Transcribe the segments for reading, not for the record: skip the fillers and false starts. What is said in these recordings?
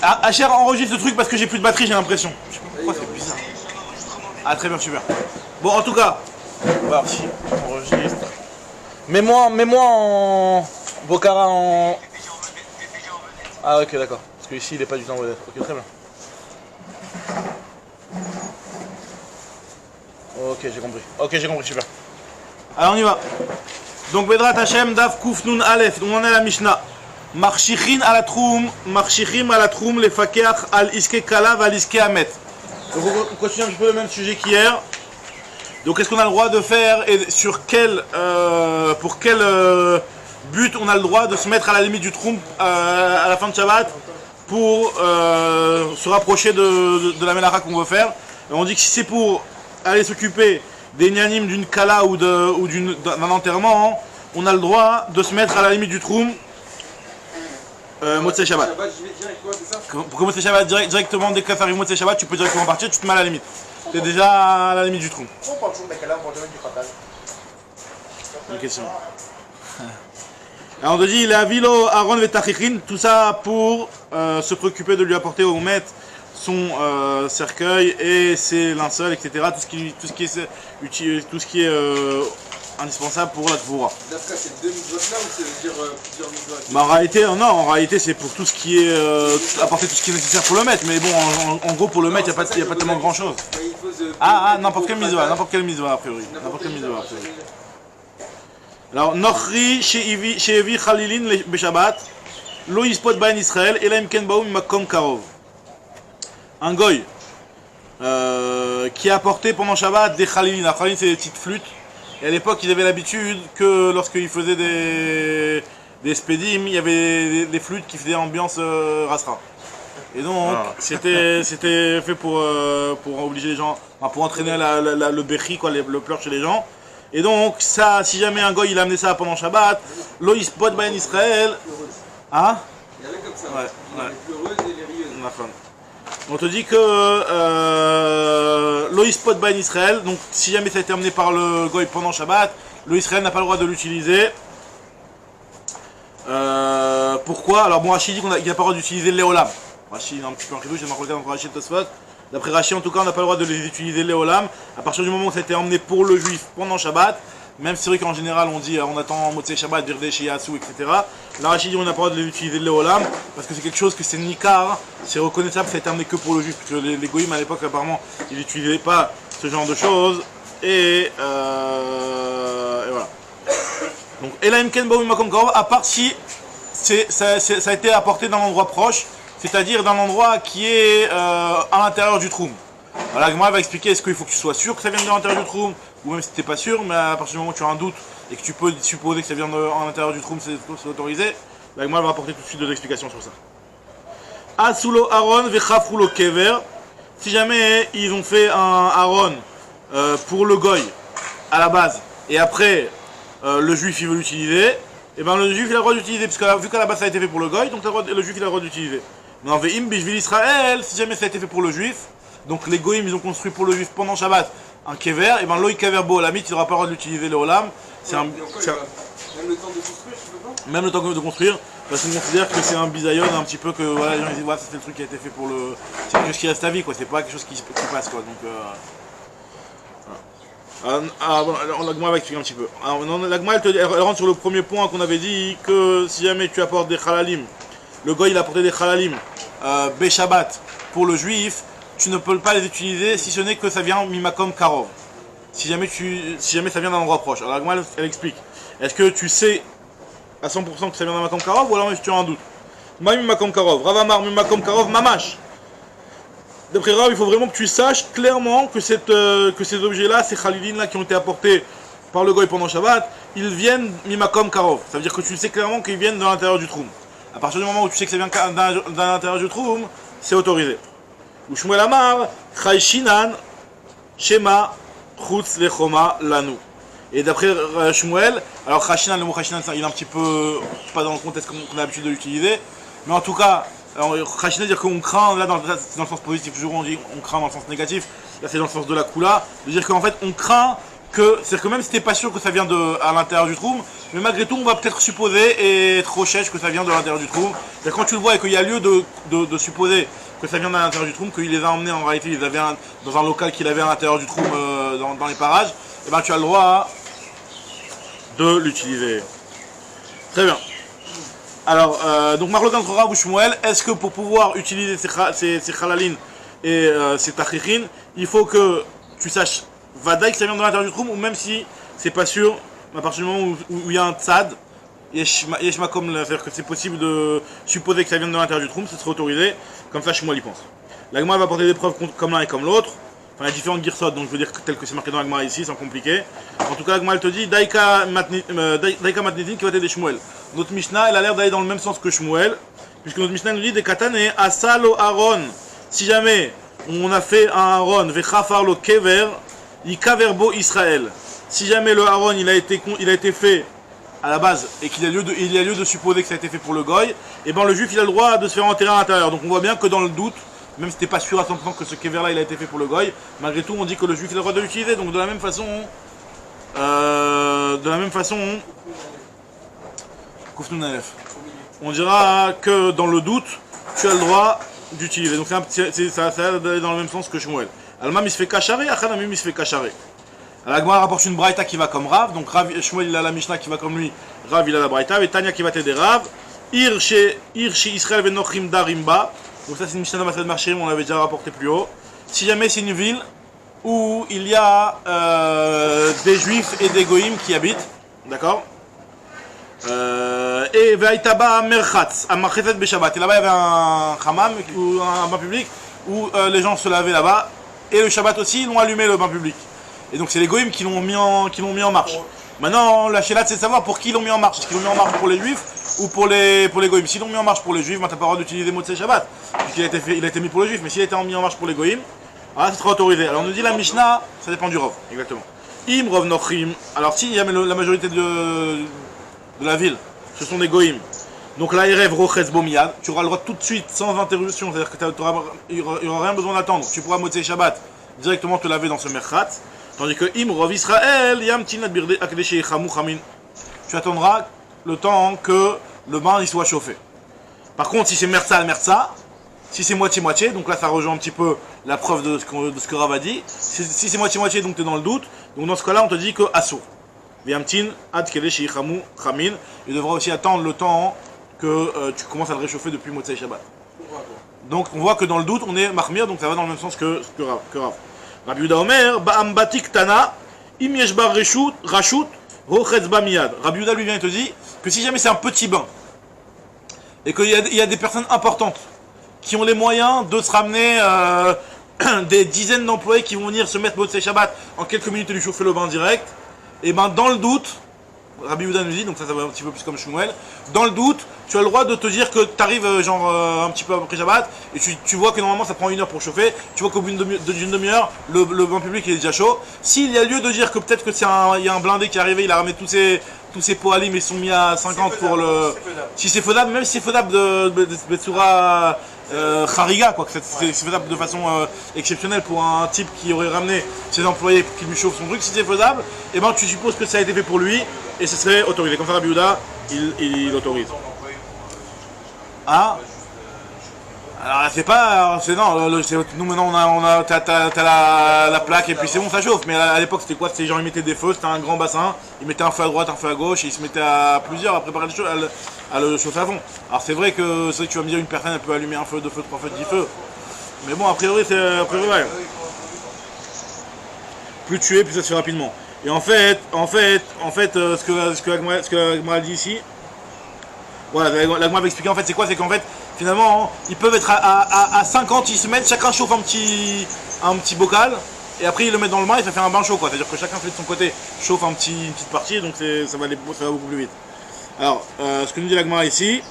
Hacher enregistre ce truc parce que j'ai plus de batterie, j'ai l'impression. Je sais pas pourquoi, c'est bizarre. Ah, très bien, super. Bon, en tout cas, on va voir si on enregistre. Mets-moi en Bocara en. Ah, ok, d'accord. Parce que ici, il est pas du tout en vedette. Ok, très bien. Ok, j'ai compris, super. Alors, on y va. Donc, Bedrat Hashem, Daf Kuf Nun Aleph. On en est à la Mishnah. Marshichin à la troum, les fakeach al iske kala al iske amet. Donc on continue un petit peu le même sujet qu'hier. Donc qu'est-ce qu'on a le droit de faire et sur quel, pour quel but on a le droit de se mettre à la limite du troum à la fin de Shabbat pour se rapprocher de la Mélara qu'on veut faire. Et on dit que si c'est pour aller s'occuper des nyanim d'une kala ou d'un enterrement, on a le droit de se mettre à la limite du troum. Motzei Shabbat. Pour que Motzei Shabbat directement, dès que tu arrives Motzei Shabbat, tu peux directement partir, tu te mets à la limite. Tu es déjà à la limite du trou. On parle toujours des calams pour donner du khatal. Une question. Alors on te dit, il est à Vilo, Aaron et Tachichin, tout ça pour se préoccuper de lui apporter au maître son cercueil et ses linceuls, etc. Tout ce qui est indispensable pour la Tvoura. Dafka, c'est deux mitzvot là ou c'est dire plusieurs mitzvot? Bah, en réalité c'est pour tout ce qui est apporter tout ce qui est nécessaire pour le mettre, mais bon en gros pour le mettre il n'y a pas tellement grand chose. N'importe quelle mitzvah a priori. Alors Nochri she'evi Khalilin beShabbat lo yispot bain Israël ela im ken baum makom karov. Un goy qui a apporté pendant Shabbat des Khalilin. La Khalilin c'est des petites flûtes. Et à l'époque, ils avaient l'habitude que lorsqu'ils faisaient des spédim, il y avait des flûtes qui faisaient ambiance rasra. Et donc, c'était fait pour obliger les gens, pour entraîner le béchi, quoi, le pleur chez les gens. Et donc, ça, si jamais un goy il a amené ça pendant Shabbat, lo yispot bain Israël. Hein? Il y avait comme ça. Ouais. Les pleureuses et les rieuses. On te dit que l'Oispot Bain Israël, donc si jamais ça a été amené par le Goy pendant Shabbat, le Israël n'a pas le droit de l'utiliser. Pourquoi? Alors bon, Rachid dit qu'il n'a pas le droit d'utiliser l'Eolam. Rachid est un petit peu en chidouche, j'ai marqué dans Rachid Tosfot. D'après Rachid, en tout cas, on n'a pas le droit de les utiliser l'Eolam. À partir du moment où ça a été emmené pour le juif pendant Shabbat, même si c'est vrai qu'en général on dit on attend Motzei Shabbat, Virdé, Shiyasu, etc. Là, Rachid dit on n'a pas le droit de l'utiliser l'Eolam parce que c'est quelque chose que c'est Nikar, c'est reconnaissable, ça a été amené que pour le juif. Parce que les goïms à l'époque, apparemment, ils n'utilisaient pas ce genre de choses. Et voilà. Donc, Elaim Ken Baum Makom Karov, à part si ça a été apporté d'un endroit proche, c'est-à-dire d'un endroit qui est à l'intérieur du troum. Voilà, moi elle va expliquer est-ce qu'il faut que tu sois sûr que ça vient de l'intérieur du troum, ou même si tu n'es pas sûr, mais à partir du moment où tu as un doute et que tu peux supposer que ça vient de l'intérieur du troum, c'est autorisé. Moi elle va apporter tout de suite de l'explications sur ça. Asulo Aaron vechafrulo kever. Si jamais ils ont fait un Aaron pour le goy à la base, et après le juif il veut l'utiliser, et ben le juif il a le droit d'utiliser, parce que vu qu'à la base ça a été fait pour le goy, donc le juif il a le droit d'utiliser. Mais en Ve'im bishvil Israël, si jamais ça a été fait pour le juif, donc les goïms ils ont construit pour le juif pendant Shabbat un kever, et ben l'oï kever bo olamit il n'aura pas le droit d'utiliser le olam. Même le temps de construire, tu peux pas? Même le temps de construire, parce qu'on considère que c'est un bisayon un petit peu que voilà, les gens ils disent voilà, c'est le truc qui a été fait pour le. C'est quelque chose qui reste à vie quoi, c'est pas quelque chose qui passe quoi. Donc bon, l'agma va expliquer un petit peu. L'agma elle rentre sur le premier point qu'on avait dit que si jamais tu apportes des halalim, le goy il a apporté des halalim Shabbat pour le juif, tu ne peux pas les utiliser si ce n'est que ça vient mimakom karov. Si jamais ça vient d'un endroit proche. Alors l'agma elle explique. Est-ce que tu sais à 100% que ça vient d'un makom karov ou alors tu as un doute? Ma mimakom karov, Ravamar mimakom karov mamash. D'après Rav, il faut vraiment que tu saches clairement que ces objets-là, ces khalilin-là qui ont été apportés par le goy pendant Shabbat, ils viennent mimakom karov. Ça veut dire que tu sais clairement qu'ils viennent de l'intérieur du troum. À partir du moment où tu sais que ça vient de l'intérieur du troum, c'est autorisé. Ou Shmuel Amar, Chayshinan, Shema, Chutz Lechoma, Lanu. Et d'après Shmuel, alors Chayshinan, le mot Chayshinan, il est un petit peu pas dans le contexte qu'on a l'habitude de l'utiliser, mais en tout cas, Chayshinan, dire qu'on craint, là c'est dans le sens positif, toujours on dit on craint dans le sens négatif, là c'est dans le sens de la Kula, de dire qu'en fait on craint que, c'est-à-dire que même si t'es pas sûr que ça vient à l'intérieur du troum, mais malgré tout, on va peut-être supposer et être recherche que ça vient de l'intérieur du trou. Et quand tu le vois et qu'il y a lieu de supposer que ça vient de l'intérieur du trou, qu'il les a emmenés en réalité, ils avaient dans un local qu'il avait à l'intérieur du trou dans les parages, et ben tu as le droit de l'utiliser. Très bien. Alors, donc Marlogan entre Rav ou Shmuel, est-ce que pour pouvoir utiliser ces halalin et ces tachichin, il faut que tu saches vadaï que ça vient de l'intérieur du trou, ou même si c'est pas sûr, à partir du moment où il y a un tzad, yesh makom, c'est-à-dire que c'est possible de supposer que ça vient de l'intérieur du trou, ce serait autorisé, comme ça Shmuel y pense. La Gemara va apporter des preuves comme l'un et comme l'autre. Enfin, il y a différentes girsot, donc je veux dire tel que c'est marqué dans la Gemara ici, sans compliqué. En tout cas, la Gemara elle te dit Daika matnitin qui va t'aider Shmuel. Notre Mishnah, elle a l'air d'aller dans le même sens que Shmuel, puisque notre Mishnah nous dit des katane asalo Aaron. Si jamais on a fait un Aaron, vechafar lo kever, ikaverbo Israël. Si jamais le Aaron il a été fait à la base et qu'il y a lieu de supposer que ça a été fait pour le goy, et ben le juif il a le droit de se faire enterrer à l'intérieur. Donc on voit bien que dans le doute, même si t'es pas sûr à 100% que ce kever là il a été fait pour le goy, malgré tout on dit que le juif il a le droit de l'utiliser. Donc de la même façon, on dira que dans le doute tu as le droit d'utiliser. Donc ça a d'aller dans le même sens que Shmuel. Alma misfé kacharé, achanami misfé kacharé. La Gemara rapporte une braïta qui va comme Rav, donc Shmuel il a la Mishnah qui va comme lui, Rav il a la braïta, et Tanya qui va t'aider Rav, Ir chez Israël venochrim darimba, donc ça c'est une Mishnah de Masad Marché, on l'avait déjà rapporté plus haut. Si jamais c'est une ville où il y a des juifs et des goïms qui habitent, d'accord, et Vaïtaba Merchatz, à Marchetet Beshabbat, et là-bas il y avait un hammam, ou un bain public, où les gens se lavaient là-bas, et le Shabbat aussi ils l'ont allumé le bain public. Et donc c'est les goïms qui l'ont mis en marche. Maintenant, la chélat c'est de savoir pour qui ils l'ont mis en marche. Est-ce qu'ils l'ont mis en marche pour les juifs ou pour les goïms? S'ils l'ont mis en marche pour les juifs, ben, t'as pas le droit d'utiliser Motzei Shabbat, puisqu'il il a été mis pour les juifs. Mais s'il a été mis en marche pour les goïms, ah, ça sera autorisé. Alors on nous dit la Mishnah, ça dépend du Rov, exactement. Im Rov Nochrim. Alors si la majorité de la ville, ce sont des goïms. Donc la Erev Rochez Bomiyad, tu auras le droit tout de suite, sans interruption, c'est-à-dire qu'il n'y aura rien besoin d'attendre. Tu pourras Motzei Shabbat directement te laver dans ce merchat. Tandis que Imrov Israël, Yamtin Adbirde Akdeshi Chamou Chamin. Tu attendras le temps que le bain il soit chauffé. Par contre, si c'est Merza, si c'est moitié-moitié, donc là ça rejoint un petit peu la preuve de ce que Rav a dit. Si c'est moitié-moitié, donc tu es dans le doute, donc dans ce cas-là, on te dit que Assour. Yamtin Adkedeshi Chamou Chamin. Il devra aussi attendre le temps que tu commences à le réchauffer depuis Motzei Shabbat. Donc on voit que dans le doute, on est Mahmir, donc ça va dans le même sens que Rav. Rabbi Yehuda Omer, Ba'ambatik Tana, Im Yeshba Rashut, Rochetz Ba Miyad. Rabbi Yehuda lui vient et te dit que si jamais c'est un petit bain et qu'il y a des personnes importantes qui ont les moyens de se ramener des dizaines d'employés qui vont venir se mettre Motzei Shabbat en quelques minutes et lui chauffer le bain direct, et ben dans le doute, Rabbi Yehuda nous dit, donc ça va un petit peu plus comme Shmuel, dans le doute, tu as le droit de te dire que tu arrives un petit peu après Shabbat, et tu vois que normalement ça prend 1 heure pour chauffer, tu vois qu'au bout d'une demi-heure, le bain public il est déjà chaud. S'il y a lieu de dire que peut-être que il y a un blindé qui est arrivé, il a ramené tous ses poalim, mais ils sont mis à 50 pour le... Si c'est faisable, même si c'est faisable de Betsura Khariga, quoi, que c'est faisable de façon exceptionnelle pour un type qui aurait ramené ses employés pour qu'il lui chauffe son truc, si c'est faisable, et ben tu supposes que ça a été fait pour lui, et ce serait autorisé. Comme ça, Rabbi Yehuda, il autorise. Ah, alors c'est pas, nous maintenant t'as la plaque et puis c'est bon, ça chauffe. Mais à l'époque c'était quoi? C'était genre ils mettaient des feux, c'était un grand bassin, ils mettaient un feu à droite, un feu à gauche, et ils se mettaient à plusieurs à préparer à le chauffer à fond. Alors c'est vrai que tu vas me dire une personne elle peut allumer un feu, 2 feux, 3 feux, 10 feux. Mais bon, a priori c'est ouais. Plus tuer, plus ça se fait rapidement. Et en fait, ce que la Gemara dit ici, voilà, la Gemara va expliquer en fait c'est quoi, c'est qu'en fait finalement ils peuvent être à 50, ils se mettent, chacun chauffe un petit bocal et après ils le mettent dans le bain et ça fait un bain chaud quoi. C'est-à-dire que chacun fait de son côté chauffe une petite partie, donc ça va beaucoup plus vite. Alors, ce que nous dit la Gemara ici,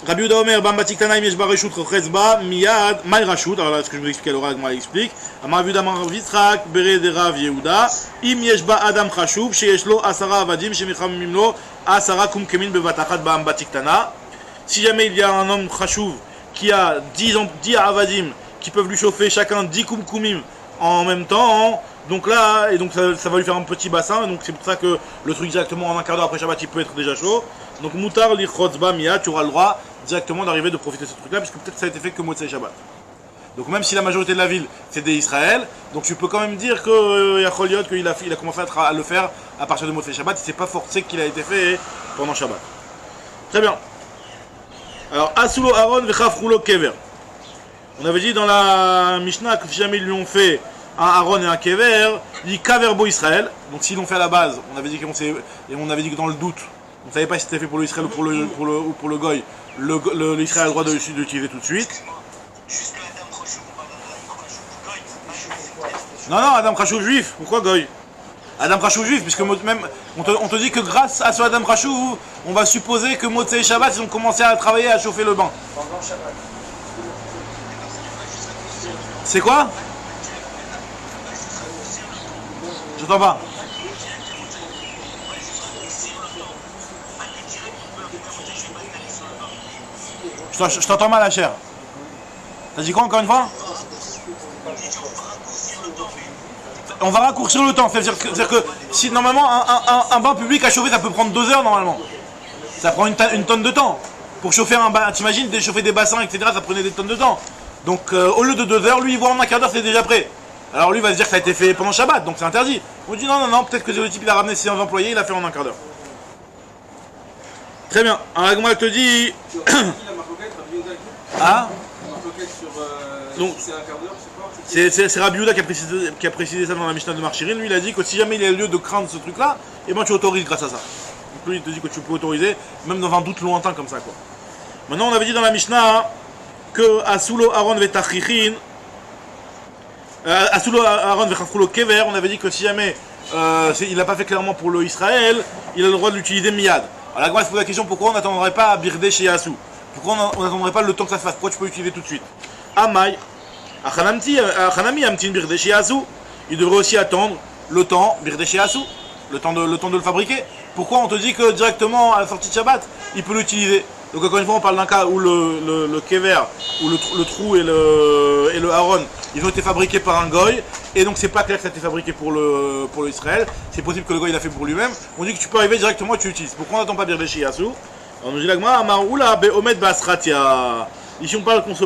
Rabbi Yehuda Omer, Bambatik Tanaim Yeshba Reshut Rochez Miyad, Maï Rashut, alors là ce que je vous explique à l'oral, la Gemara explique, Amar Yehuda Amar Vitrak, Bere de Rav Yehuda, Im Yeshba Adam Chashuv, Sheyeshlo Asara Avadim, Shemichamim Lo, Asara Kum Kemin Bevatachat Bambatik Tana. Si jamais il y a un homme Chashuv qui a 10 Avadim qui peuvent lui chauffer chacun 10 Kumkumim en même temps, Donc là, et donc ça va lui faire un petit bassin, donc c'est pour ça que le truc directement en un quart d'heure après Shabbat il peut être déjà chaud. Donc Moutar l'Ichrotzba Mia, tu auras le droit directement d'arriver de profiter de ce truc là, puisque peut-être ça a été fait que Motzei Shabbat. Donc même si la majorité de la ville c'est des Israël, donc tu peux quand même dire que Yacholiot qu'il a commencé à le faire à partir de Motzei Shabbat, c'est pas forcé qu'il a été fait pendant Shabbat. Très bien. Alors Asulo Aaron vechafrulo kever. On avait dit dans la Mishnah que si jamais ils lui ont fait un Aaron et un kever, il kaverbo Israël. Donc s'ils l'ont fait à la base, on avait dit que dans le doute, on ne savait pas si c'était fait pour le Israël ou pour le Goy. L'Israël a le droit de l'utiliser tout de suite. Non, Adam Khashou juif. Pourquoi Goy? Adam Khashou juif, puisque même on te dit que grâce à ce Adam Khashou, on va supposer que Motzei Shabbat, ils ont commencé à travailler à chauffer le bain. C'est quoi? J'entends pas. Je t'entends mal, la chair. T'as dit quoi encore une fois? On va raccourcir le temps. C'est-à-dire que si normalement un bain public à chauffer, ça peut prendre 2 heures normalement. Ça prend une tonne de temps. Pour chauffer un bain, t'imagines, chauffer des bassins, etc., ça prenait des tonnes de temps. Donc au lieu de 2 heures, lui il voit en un quart d'heure c'est déjà prêt. Alors lui va se dire que ça a été fait pendant Shabbat, donc c'est interdit. On dit non, peut-être que le type il a ramené ses employés, il a fait en un quart d'heure. Très bien. Alors la elle te dit. Ah. Donc c'est un quart d'heure, c'est quoi? C'est Rabbi Yehuda qui a précisé ça dans la Mishnah de Marchirin. Lui il a dit que si jamais il y a lieu de craindre ce truc là, et ben tu autorises grâce à ça. Donc lui il te dit que tu peux autoriser, même dans un doute lointain comme ça quoi. Maintenant on avait dit dans la Mishnah que Asulo Aaron vetachichin, Asulo Aaron vechafrulo kever, on avait dit que si jamais il n'a pas fait clairement pour le Israël, il a le droit de l'utiliser miyad. Alors la Gemara se pose la question pourquoi on n'attendrait pas à Birdé chez Yasu? Pourquoi on n'attendrait pas le temps que ça se fasse? Pourquoi tu peux l'utiliser tout de suite? Amai, Achanami Amtin Birdé chez Yasu, il devrait aussi attendre le temps Birdé chez Yasu, le temps de le fabriquer. Pourquoi on te dit que directement à la sortie de Shabbat, il peut l'utiliser? Donc encore une fois on parle d'un cas où le kever, où le trou et le haron, ils ont été fabriqués par un goy, et donc c'est pas clair que ça a été fabriqué pour le Israël, c'est possible que le goy l'a fait pour lui-même. On dit que tu peux arriver directement et tu l'utilises. Pourquoi on n'attend pas Birdé chez Yasu? On nous dit l'agma, Amaroula Beomet Basratia. Ici on parle qu'on se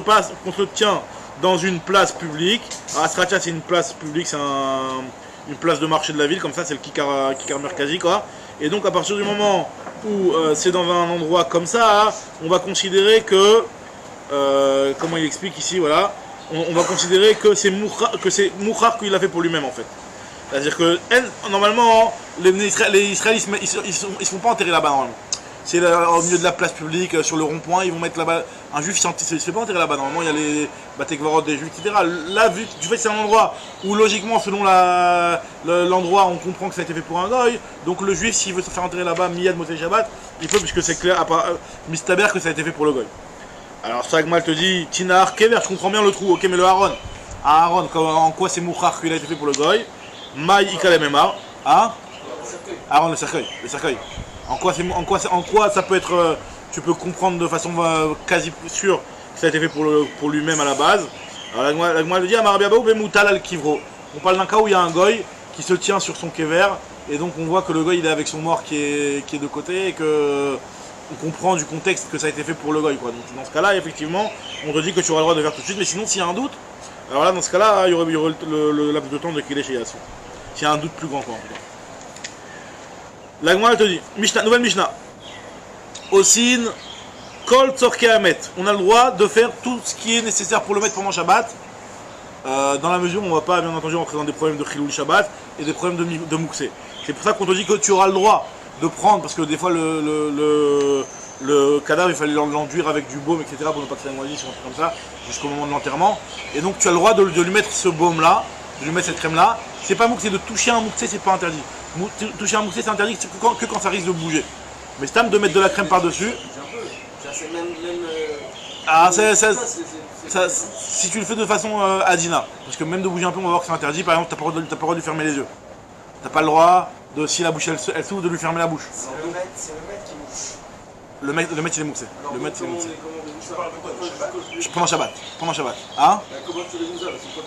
tient dans une place publique. Asratia c'est une place publique, c'est une place de marché de la ville, comme ça c'est le Kikar Merkazi quoi. Et donc à partir du moment où c'est dans un endroit comme ça, on va considérer que, comment il explique ici, voilà, on va considérer que c'est Mouchar qu'il a fait pour lui-même en fait. C'est-à-dire que normalement les Israélites ils se font pas enterrer là-bas normalement. C'est au milieu de la place publique, sur le rond-point, ils vont mettre là-bas. Un juif il se fait pas enterrer là-bas. Normalement, il y a les batekvarot des juifs, etc. Là, vu du fait que c'est un endroit où, logiquement, selon l'endroit, on comprend que ça a été fait pour un goy. Donc, le juif, s'il veut se faire enterrer là-bas, miyad Motzei Shabbat, il peut, puisque c'est clair, mistaber que ça a été fait pour le goy. Alors, Sagmal te dit, Tinar, Kever, je comprends bien le trou, ok, mais le Aaron. Aaron, en quoi c'est Mouchar qu'il a été fait pour le goy? Maï Ikalememar. Ah Aaron, le cercueil. En quoi ça peut être, tu peux comprendre de façon quasi sûre que ça a été fait pour lui-même à la base. Alors la Gemara le dit, Amarabiabaou bemoutal al kivro. On parle d'un cas où il y a un goy qui se tient sur son kever, et donc on voit que le goy il est avec son mort qui est de côté, et que on comprend du contexte que ça a été fait pour le goy quoi. Donc dans ce cas-là, effectivement, on te dit que tu auras le droit de faire tout de suite, mais sinon s'il y a un doute, alors là dans ce cas-là, il y aurait le laps de temps de qu'il est chez Yassou. S'il y a un doute plus grand quoi en tout cas. La Gemara te dit, nouvelle Mishnah. Osin, Kol Tzorke Hamet. On a le droit de faire tout ce qui est nécessaire pour le mettre pendant Shabbat, dans la mesure où on ne va pas, bien entendu, rentrer dans des problèmes de Chilul Shabbat et des problèmes de Mouksé. C'est pour ça qu'on te dit que tu auras le droit de prendre, parce que des fois le cadavre, il fallait l'enduire avec du baume, etc., pour ne pas que ça moisisse, un truc comme ça, jusqu'au moment de l'enterrement. Et donc tu as le droit de lui mettre ce baume-là, de lui mettre cette crème-là. C'est pas Mouksé, de toucher un Mouksé, c'est pas interdit. Toucher un moussé c'est interdit que quand ça risque de bouger. Mais c'est de mettre de la crème par-dessus. Si tu le fais de façon adina, parce que même de bouger un peu, on va voir que c'est interdit. Par exemple, t'as pas le droit de lui fermer les yeux. T'as pas le droit de, si la bouche elle s'ouvre, de lui fermer la bouche. C'est le maître qui mousse. Le mec il est moussé. Alors, Le mec il est comment moussé. on résout ça? Pendant Shabbat. Hein? Comment tu résout ça? Parce que quand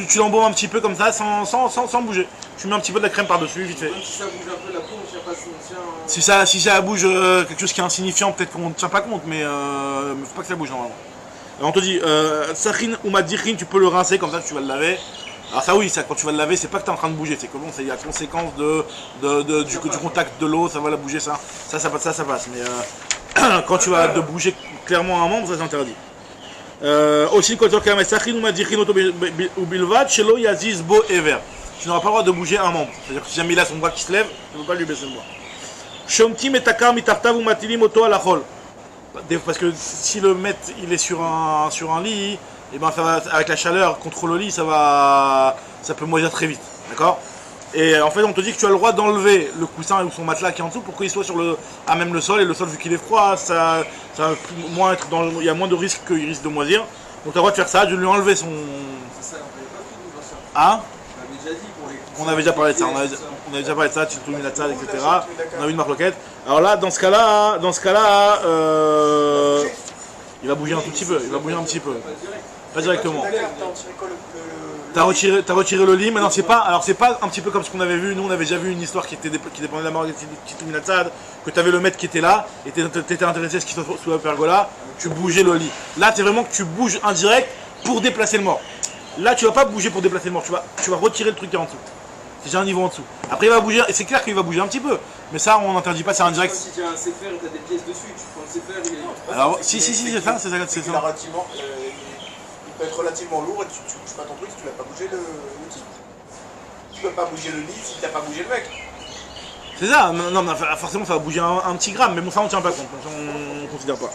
Tu l'embaumes un petit peu comme ça, sans bouger. Tu mets un petit peu de la crème par-dessus, vite fait. même si ça bouge un peu la peau, on tient pas si on tient. Si ça bouge quelque chose qui est insignifiant, peut-être qu'on ne tient pas compte, mais faut pas que ça bouge normalement. Alors on te dit, Sachin ou Madichin, tu peux le rincer comme ça, tu vas le laver. Alors ça oui, ça, quand tu vas le laver, c'est pas que tu es en train de bouger, c'est que bon, il y a conséquence du contact de l'eau, ça va la bouger, ça passe. Mais quand tu vas de bouger clairement un membre, ça c'est interdit. Aussi, quand tu as Sachin ou Madichin ou Bilvad, Shelo Yaziz Bo Ever. Tu n'auras pas le droit de bouger un membre. C'est-à-dire que si jamais il a son bras qui se lève, tu ne peux pas lui baisser le bras. Shomtim et takar mitartav ou matilim oto ala chol. Parce que si le maître il est sur un lit, et ben ça va, avec la chaleur contre le lit, ça peut moisir très vite, d'accord? Et en fait on te dit que tu as le droit d'enlever le coussin ou son matelas qui est en dessous pour qu'il soit à même le sol, et le sol vu qu'il est froid, il y a moins de risques qu'il risque de moisir. Donc tu as le droit de faire ça, de lui enlever son... C'est ça, on n'avait pas fait nous dans ça. Hein? On avait déjà dit pour les. On avait déjà parlé de ça, on avait déjà parlé de ça, Tiltou Minatzad, etc. On a vu une marloquette. Alors là, dans ce cas-là, il va bouger un tout petit peu, Pas directement. T'as retiré le lit, maintenant c'est pas un petit peu comme ce qu'on avait vu, nous on avait déjà vu une histoire qui dépendait de la mort de Tiltou Minatzad, que t'avais le maître qui était là, et t'étais intéressé à ce qu'il soit sous la pergola, tu bougeais le lit. Là c'est vraiment que tu bouges indirect pour déplacer le mort. Là tu vas pas bouger pour déplacer le mort, tu vas retirer le truc qui est en dessous. C'est déjà un niveau en dessous. Après il va bouger, et c'est clair qu'il va bouger un petit peu, mais ça on n'interdit pas, c'est indirect. Si tu as un CFR et tu as des pièces dessus, tu prends le CFR, il est. Alors si c'est ça. Il peut être relativement lourd et tu bouges pas ton truc si tu n'as pas bougé l'outil. Tu peux pas bouger le lit si tu n'as pas bougé le mec. C'est ça, non, mais forcément ça va bouger un petit gramme, mais bon ça on tient pas compte, on considère pas.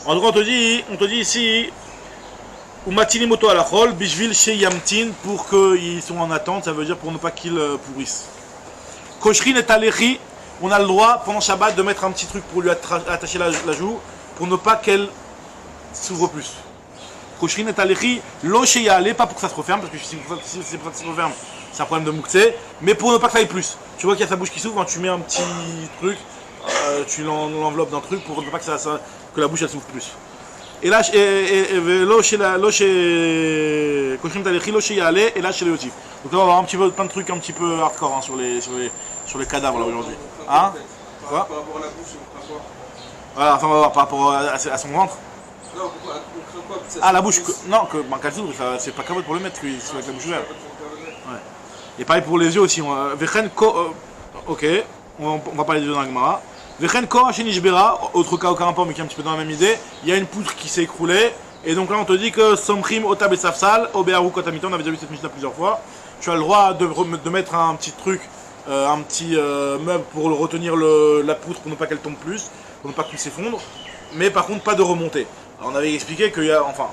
En tout cas on te dit ici, ou matinimoto à la chol, bishvil chez Yamtin, pour qu'ils sont en attente, ça veut dire pour ne pas qu'ils pourrissent. Koshrin et Alechi, on a le droit pendant Shabbat de mettre un petit truc pour lui attacher la joue, pour ne pas qu'elle s'ouvre plus. Koshrin et Alechi, lo chez Yale, pas pour que ça se referme, parce que si c'est pour que ça se referme, c'est un problème de mouktsé, mais pour ne pas que ça aille plus. Tu vois qu'il y a sa bouche qui s'ouvre, tu mets un petit truc, tu l'enveloppes d'un truc pour ne pas que la bouche elle s'ouvre plus. Et là, Koshrin Talechi, lo chez Yale, et là chez les Yotif. Donc là on va avoir plein de trucs un petit peu hardcore hein, sur les cadavres là aujourd'hui. Hein? Quoi? Par rapport à la bouche, on craint quoi? Voilà, enfin on va voir par rapport à son ventre. Non, pourquoi? On craint quoi? Ah la bouche, non, que qu'elle s'ouvre, c'est pas capable pour le mettre, qu'il soit avec la bouche ouverte. Ouais. Et pareil pour les yeux aussi. Ok, on va parler des yeux dans la Gemara. Vechen Kora Shenishbera, autre cas aucun rapport mais qui est un petit peu dans la même idée. Il y a une poutre qui s'est écroulée. Et donc là on te dit que Somchim Otab et Safsal, Obearu Kotamita, on avait déjà vu cette mission plusieurs fois. Tu as le droit de mettre un petit truc, un petit meuble pour retenir la poutre pour ne pas qu'elle tombe plus, pour ne pas qu'il s'effondre. Mais par contre pas de remonter. Alors, on avait expliqué qu'il y a, enfin,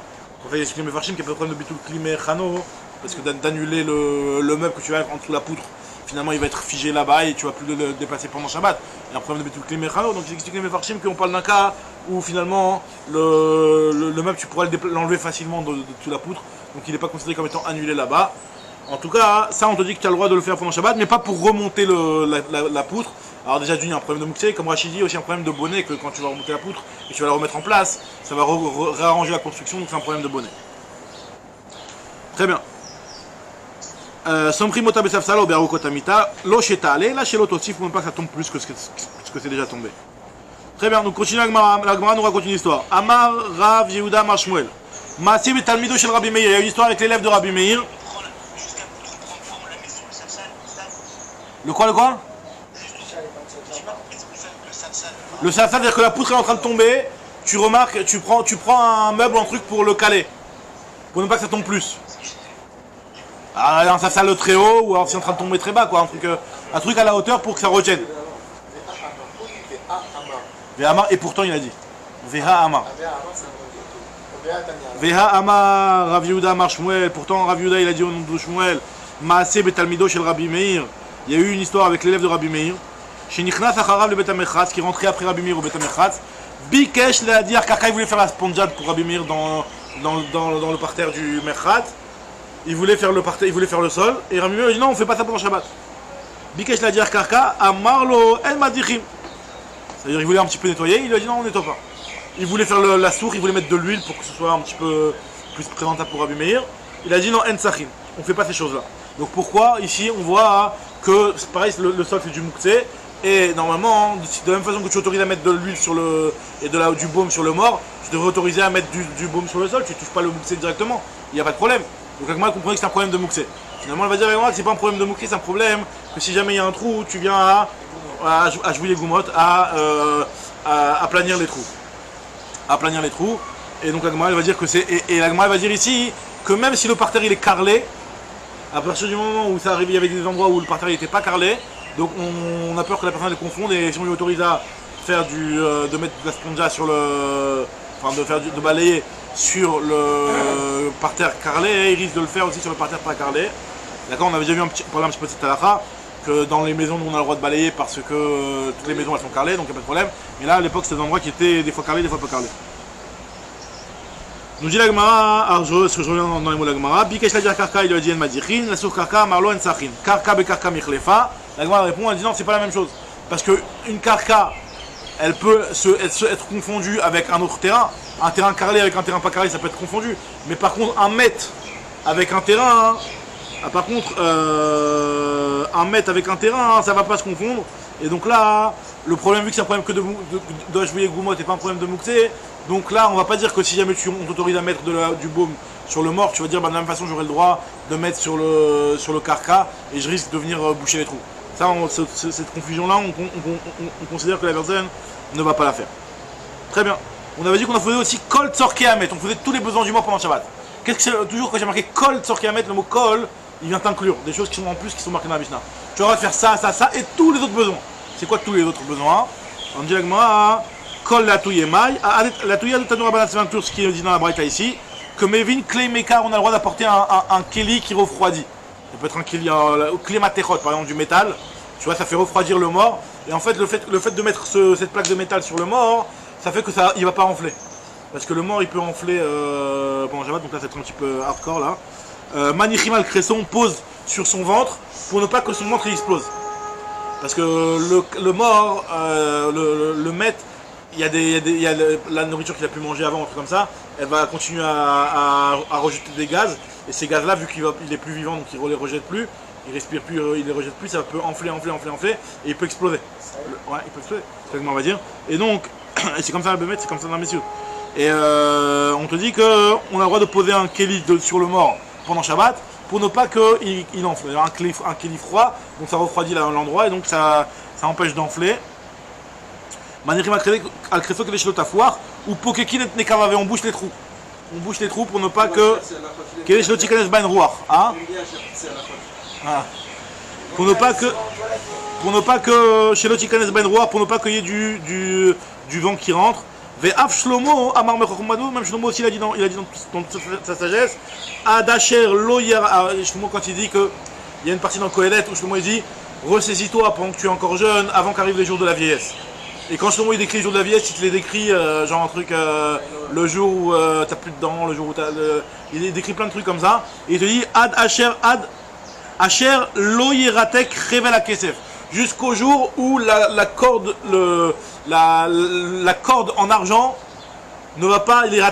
on avait expliqué mes farchim qu'il y a pas de problème de bitul klimé chano, parce que d'annuler le meuble que tu as en dessous de la poutre, finalement il va être figé là-bas et tu vas plus le déplacer pendant Shabbat. Il y a un problème de bitul klimé chano, donc j'ai expliqué mes farchim qu'on parle d'un cas où finalement le meuble tu pourras l'enlever facilement de dessous la poutre, donc il n'est pas considéré comme étant annulé là-bas. En tout cas, ça on te dit que tu as le droit de le faire pendant Shabbat, mais pas pour remonter la poutre. Alors déjà d'une, il y a un problème de mouktsé, comme Rachid dit, aussi un problème de bonnet, que quand tu vas remonter la poutre et tu vas la remettre en place, ça va réarranger la construction, donc c'est un problème de bonnet. Très bien. Somrimota besafsala obearu kotamita, lo shetale, là chez l'autre aussi, il ne faut même pas que ça tombe plus que ce que c'est déjà tombé. Très bien, donc continue la Gemara nous raconte une histoire. Amar Rav Yehuda Amar Shmuel. Maaseh betalmido shel Rabbi Meir, il y a une histoire avec l'élève de Rabbi Meir. Le quoi? Le safsal, c'est-à-dire que la poutre est en train de tomber, tu remarques, tu prends un meuble ou un truc pour le caler, pour ne pas que ça tombe plus. Alors, un safsal très haut, ou alors c'est en train de tomber très bas, quoi, un truc à la hauteur pour que ça retienne. Et pourtant il a dit Veha Amar. Veha Amar, Rav Yehuda Amar Shmuel, pourtant Rav Yehuda il a dit au nom de Shmuel, Maaseh betalmido shel Rabbi Meir. Il y a eu une histoire avec l'élève de Rabbi Meir. Shenichnas acharav le Bet HaMechatz, qui rentrait après Rabbi Meir au Bet HaMechatz. Bikesh l'a dit, car il voulait faire la sponjade pour Rabbi Meir dans le parterre du Mechatz. Il voulait faire le parterre, il voulait faire le sol. Et Rabbi Meir a dit non, on fait pas ça pendant Shabbat. Bikesh l'a dit, Karka, Amarlo El Madichim. C'est-à-dire il voulait un petit peu nettoyer, il lui a dit non on nettoie pas. Il voulait faire la source, il voulait mettre de l'huile pour que ce soit un petit peu plus présentable pour Rabbi Meir. Il a dit non, en sachin, on fait pas ces choses-là. Donc pourquoi ici on voit que c'est pareil, le sol c'est du mouktsé, et normalement, de la même façon que tu autorises à mettre de l'huile sur et du baume sur le mort, tu devrais autoriser à mettre du baume sur le sol, tu touches pas le mouktsé directement, il n'y a pas de problème. Donc Agma comprenait que c'est un problème de mouktsé. Finalement elle va dire que c'est pas un problème de mouktsé, c'est un problème que si jamais il y a un trou, tu viens à jouer les goumottes, à planir les trous. À planir les trous. Et donc l'Agma elle va dire que c'est. Et l'Agma elle va dire ici que même si le parterre il est carrelé, à partir du moment où ça arrive, il y avait des endroits où le parterre n'était pas carrelé, donc on a peur que la personne le confonde, et si on lui autorise à faire de mettre de la spongia sur le. Enfin de balayer sur le parterre carrelé, il risque de le faire aussi sur le parterre pas carrelé. D'accord, on avait déjà vu parler un petit peu de cette halakha, que dans les maisons où on a le droit de balayer parce que toutes les maisons elles sont carrelées, donc il n'y a pas de problème. Mais là à l'époque c'était des endroits qui étaient des fois carrelés, des fois pas carrelés. Nous dit la Gemara, alors je reviens dans les mots de la Gemara, Bikesh la dire karka, il lui a dit en madichin, la sur karka, marlo en sachin. Karka be karka michlefa. La Gemara répond, elle dit non, c'est pas la même chose. Parce que une karka, elle peut être confondue avec un autre terrain. Un terrain carrelé avec un terrain pas carrelé, ça peut être confondu. Mais par contre, un mètre avec un terrain, par contre, un mètre avec un terrain, ça va pas se confondre. Et donc là, le problème, vu que c'est un problème que de HVE Goumot et pas un problème de Mouktsé, donc là, on va pas dire que si jamais on t'autorise à mettre du baume sur le mort, tu vas dire bah, de la même façon, j'aurai le droit de mettre sur le carca et je risque de venir boucher les trous. Ça, cette confusion-là, on considère que la personne ne va pas la faire. Très bien. On avait dit qu'on en faisait aussi Kol Tzorke Hamet, on faisait tous les besoins du mort pendant Shabbat. Qu'est-ce que c'est toujours quand j'ai marqué Kol Tzorke Hamet, le mot Kol, il vient t'inclure des choses qui sont en plus, qui sont marquées dans la Mishnah. Tu auras de faire ça, ça, ça et tous les autres besoins. C'est quoi tous les autres besoins? On dit la Kol la touye maille, la touye de Tanoura Banat Sventur, ce qui est dit dans la braïta ici, que Mevin, Klei Mekar, on a le droit d'apporter un keli qui refroidit. Ça peut être un keli, Klei Matechot, par exemple du métal, tu vois, ça fait refroidir le mort. Et en fait, le fait de mettre cette plaque de métal sur le mort, ça fait que il va pas enfler. Parce que le mort il peut enfler pendant Shabbat, donc là c'est un petit peu hardcore là. Manichimal Cresson pose sur son ventre pour ne pas que son ventre il explose. Parce que le mort, le maître, il y a la nourriture qu'il a pu manger avant, un truc comme ça, elle va continuer à rejeter des gaz, et ces gaz là, vu qu'il est plus vivant, donc il ne les rejette plus, il respire plus, il les rejette plus, ça peut enfler, et il peut exploser. Ouais, il peut exploser, c'est ce qu'on va dire. Et donc, c'est comme ça le bémet, c'est comme ça dans la messieurs. Et on te dit qu'on a le droit de poser un keli sur le mort pendant Shabbat, pour ne pas qu'il enfle. Un keli froid, donc ça refroidit l'endroit, et donc ça empêche d'enfler. Manirim al-kreso que les chelots à foire, ou pokekin et nekavave, on bouche les trous. On bouche les trous pour ne pas que les chelots tikanes bain roar. Hein? Pour ne pas que chez le tikanes bain roar, pour ne pas qu'il y ait du vent qui rentre. Ve'af Shlomo, Amar Mechokmadou, même Shlomo aussi il a dit dans toute sa sagesse, Adacher Loyer, Shlomo quand il dit qu'il y a une partie dans le Kohelet où Shlomo il dit, ressaisis-toi pendant que tu es encore jeune, avant qu'arrivent les jours de la vieillesse. Et quand Shlomo il décrit les jours de la vieillesse, il te les décrit genre un truc, le jour où t'as plus de dents, le jour où il décrit plein de trucs comme ça, et il te dit, Ad Asher Loyeratek Revel Akesef. Jusqu'au jour où la corde en argent ne va pas, elle va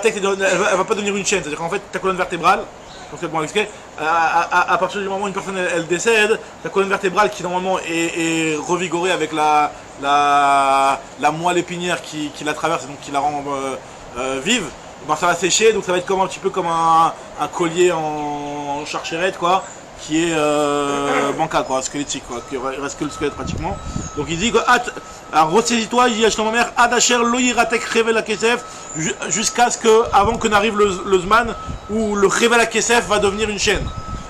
pas devenir une chaîne. C'est-à-dire qu'en fait, ta colonne vertébrale, à partir du moment où une personne elle décède, ta colonne vertébrale qui normalement est revigorée avec la moelle épinière qui la traverse et donc qui la rend vive, ben ça va sécher, donc ça va être comme un petit peu comme un collier en charchérette quoi, qui est bancal quoi, squelettique quoi, qui reste que le squelette pratiquement. Donc il dit que ressaisis-toi, il dit à ma mère, Adacher loyiratek revel akesef, jusqu'à ce que, avant que n'arrive le zman où le revel akesef va devenir une chaîne.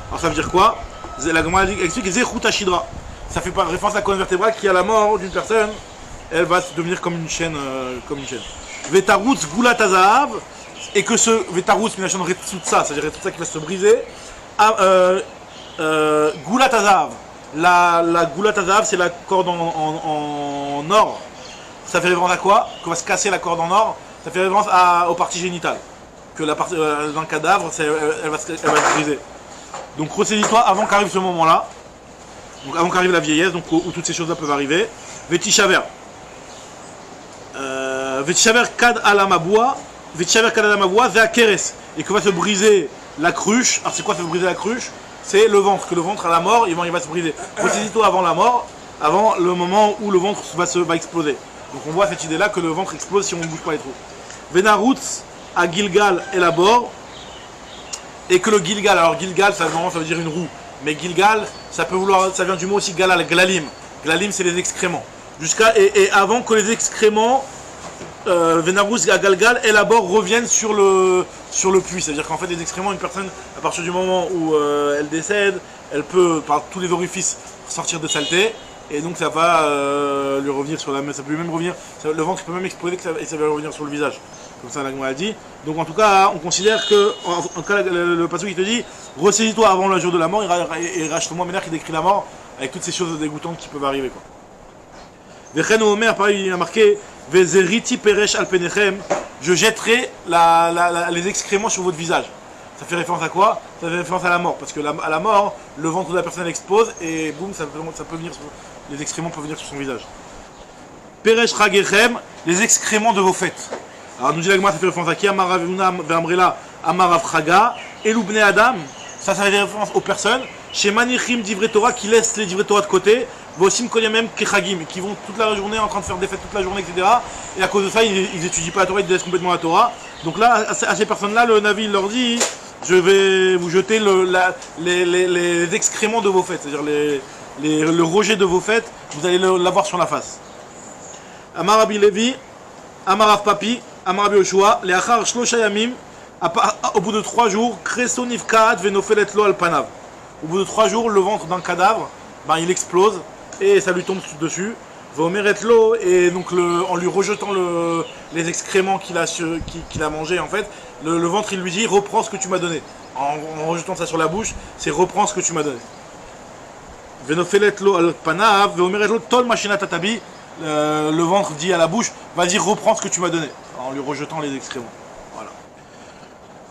Alors ça veut dire quoi? La Gemara explique Zechut Ashidra. Ça fait référence à la colonne vertébrale qui à la mort d'une personne, elle va devenir comme une chaîne. Vetarutz Gulat Azahav, et que ce Vetarutz Minachon Retsutsa, c'est-à-dire Retsutsa qui va se briser. Gulat Azahav. La Gulat Azahav, c'est la corde en or. Ça fait référence à quoi? Qu'on va se casser la corde en or. Ça fait référence aux parties génitales. Que la partie d'un cadavre, elle va se briser. Donc ressaisis-toi avant qu'arrive ce moment-là. Donc avant qu'arrive la vieillesse, donc où toutes ces choses-là peuvent arriver. Vétishaver. Vetshaver kad alamaboua, Vetshaver kad alamaboua, c'est keres. Et que va se briser la cruche. Alors c'est quoi ça va briser la cruche? C'est le ventre, que le ventre à la mort, il va se briser. Ressaisis-toi avant la mort, avant le moment où le ventre va exploser. Donc on voit cette idée-là que le ventre explose si on ne bouge pas les trous. Venarutz à Gilgal élabore, et que le Gilgal, alors Gilgal ça veut dire une roue, mais Gilgal ça vient du mot aussi Galal, Glalim. Glalim c'est les excréments. Et avant que les excréments, Venarutz à Galgal élabore reviennent sur le puits. C'est-à-dire qu'en fait les excréments, une personne, à partir du moment où elle décède, elle peut par tous les orifices sortir de saleté. Et donc ça va lui revenir sur la main, ça peut lui même revenir, le ventre peut même exploser et ça va revenir sur le visage. Comme ça l'agma a dit. Donc en tout cas, on considère que, en tout cas le passage il te dit, ressaisis-toi avant le jour de la mort, et rachète-moi Ménard qui décrit la mort avec toutes ces choses dégoûtantes qui peuvent arriver. Vechen Omer, pareil, il a marqué, Vezeriti peresh al penechem, je jetterai les excréments sur votre visage. Ça fait référence à quoi? Ça fait référence à la mort, parce que à la mort, le ventre de la personne explose et boum, ça peut venir les excréments peuvent venir sur son visage. Peresh Ragechem, les excréments de vos fêtes. Alors nous dit l'agma, ça fait référence à qui? Amaravuna Vamrela, Amarav Chaga, Eloubne Adam, ça fait référence aux personnes. Chez Manichim d'Ivre Torah qui laissent les d'Ivre Torah de côté, Vosim Kolyamem Kechagim, qui vont toute la journée en train de faire des fêtes toute la journée, etc. Et à cause de ça, ils n'étudient pas la Torah, ils délaissent complètement la Torah. Donc là, à ces personnes-là, le Navi leur dit, je vais vous jeter les excréments de vos fêtes, c'est-à-dire le rejet de vos fêtes, vous allez l'avoir sur la face. Amar Rabbi Levi, Amar Rav Papi, Amar Rabbi Yoshua, les Achar Shlosha Yamim, au bout de 3 jours, Kreso Nivkaat Venofelet Lo Alpanav. Au bout de 3 jours, le ventre d'un cadavre, il explose et ça lui tombe dessus. Vomeret Lo, et donc en lui rejetant les excréments qu'il a mangés, en fait, le ventre il lui dit reprends ce que tu m'as donné. En rejetant ça sur la bouche, c'est reprends ce que tu m'as donné. Venofelet Lo Alpanav, Vomeret Lo Tol Machina Tatabi. Le ventre dit à la bouche, vas-y reprends ce que tu m'as donné, en lui rejetant les excréments. Voilà.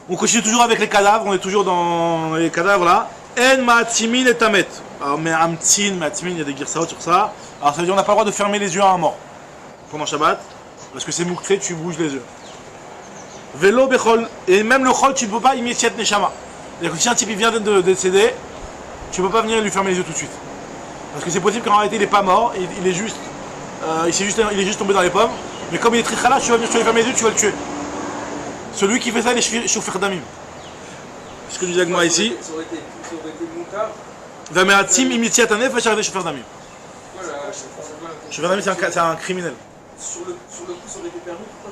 On continue toujours avec les cadavres, on est toujours dans les cadavres là. En ma'atzimin et tamet. Alors ma'atzimin, il y a des girsaot sur ça. Alors ça veut dire qu'on n'a pas le droit de fermer les yeux à un mort pendant Shabbat, parce que c'est mouktré, tu bouges les yeux. Velo bechol, et même le chol tu ne peux pas imitiat neshama. C'est-à-dire que si un type il vient de décéder, tu ne peux pas venir lui fermer les yeux tout de suite. Parce que c'est possible qu'en réalité il n'est pas mort, il est juste tombé dans les pommes, mais comme il est très khala, tu vas venir, tu vas lui fermer les yeux, tu vas le tuer. Celui qui fait ça, il est chauffeur d'amim. Ce que nous dit Agma ici. Ça aurait été moutard. Vameatzim imitiat anef, va chercher chauffeur d'amim. Voilà, Chauffeur d'amim, c'est un criminel. sur le coup, ça aurait été permis, pourquoi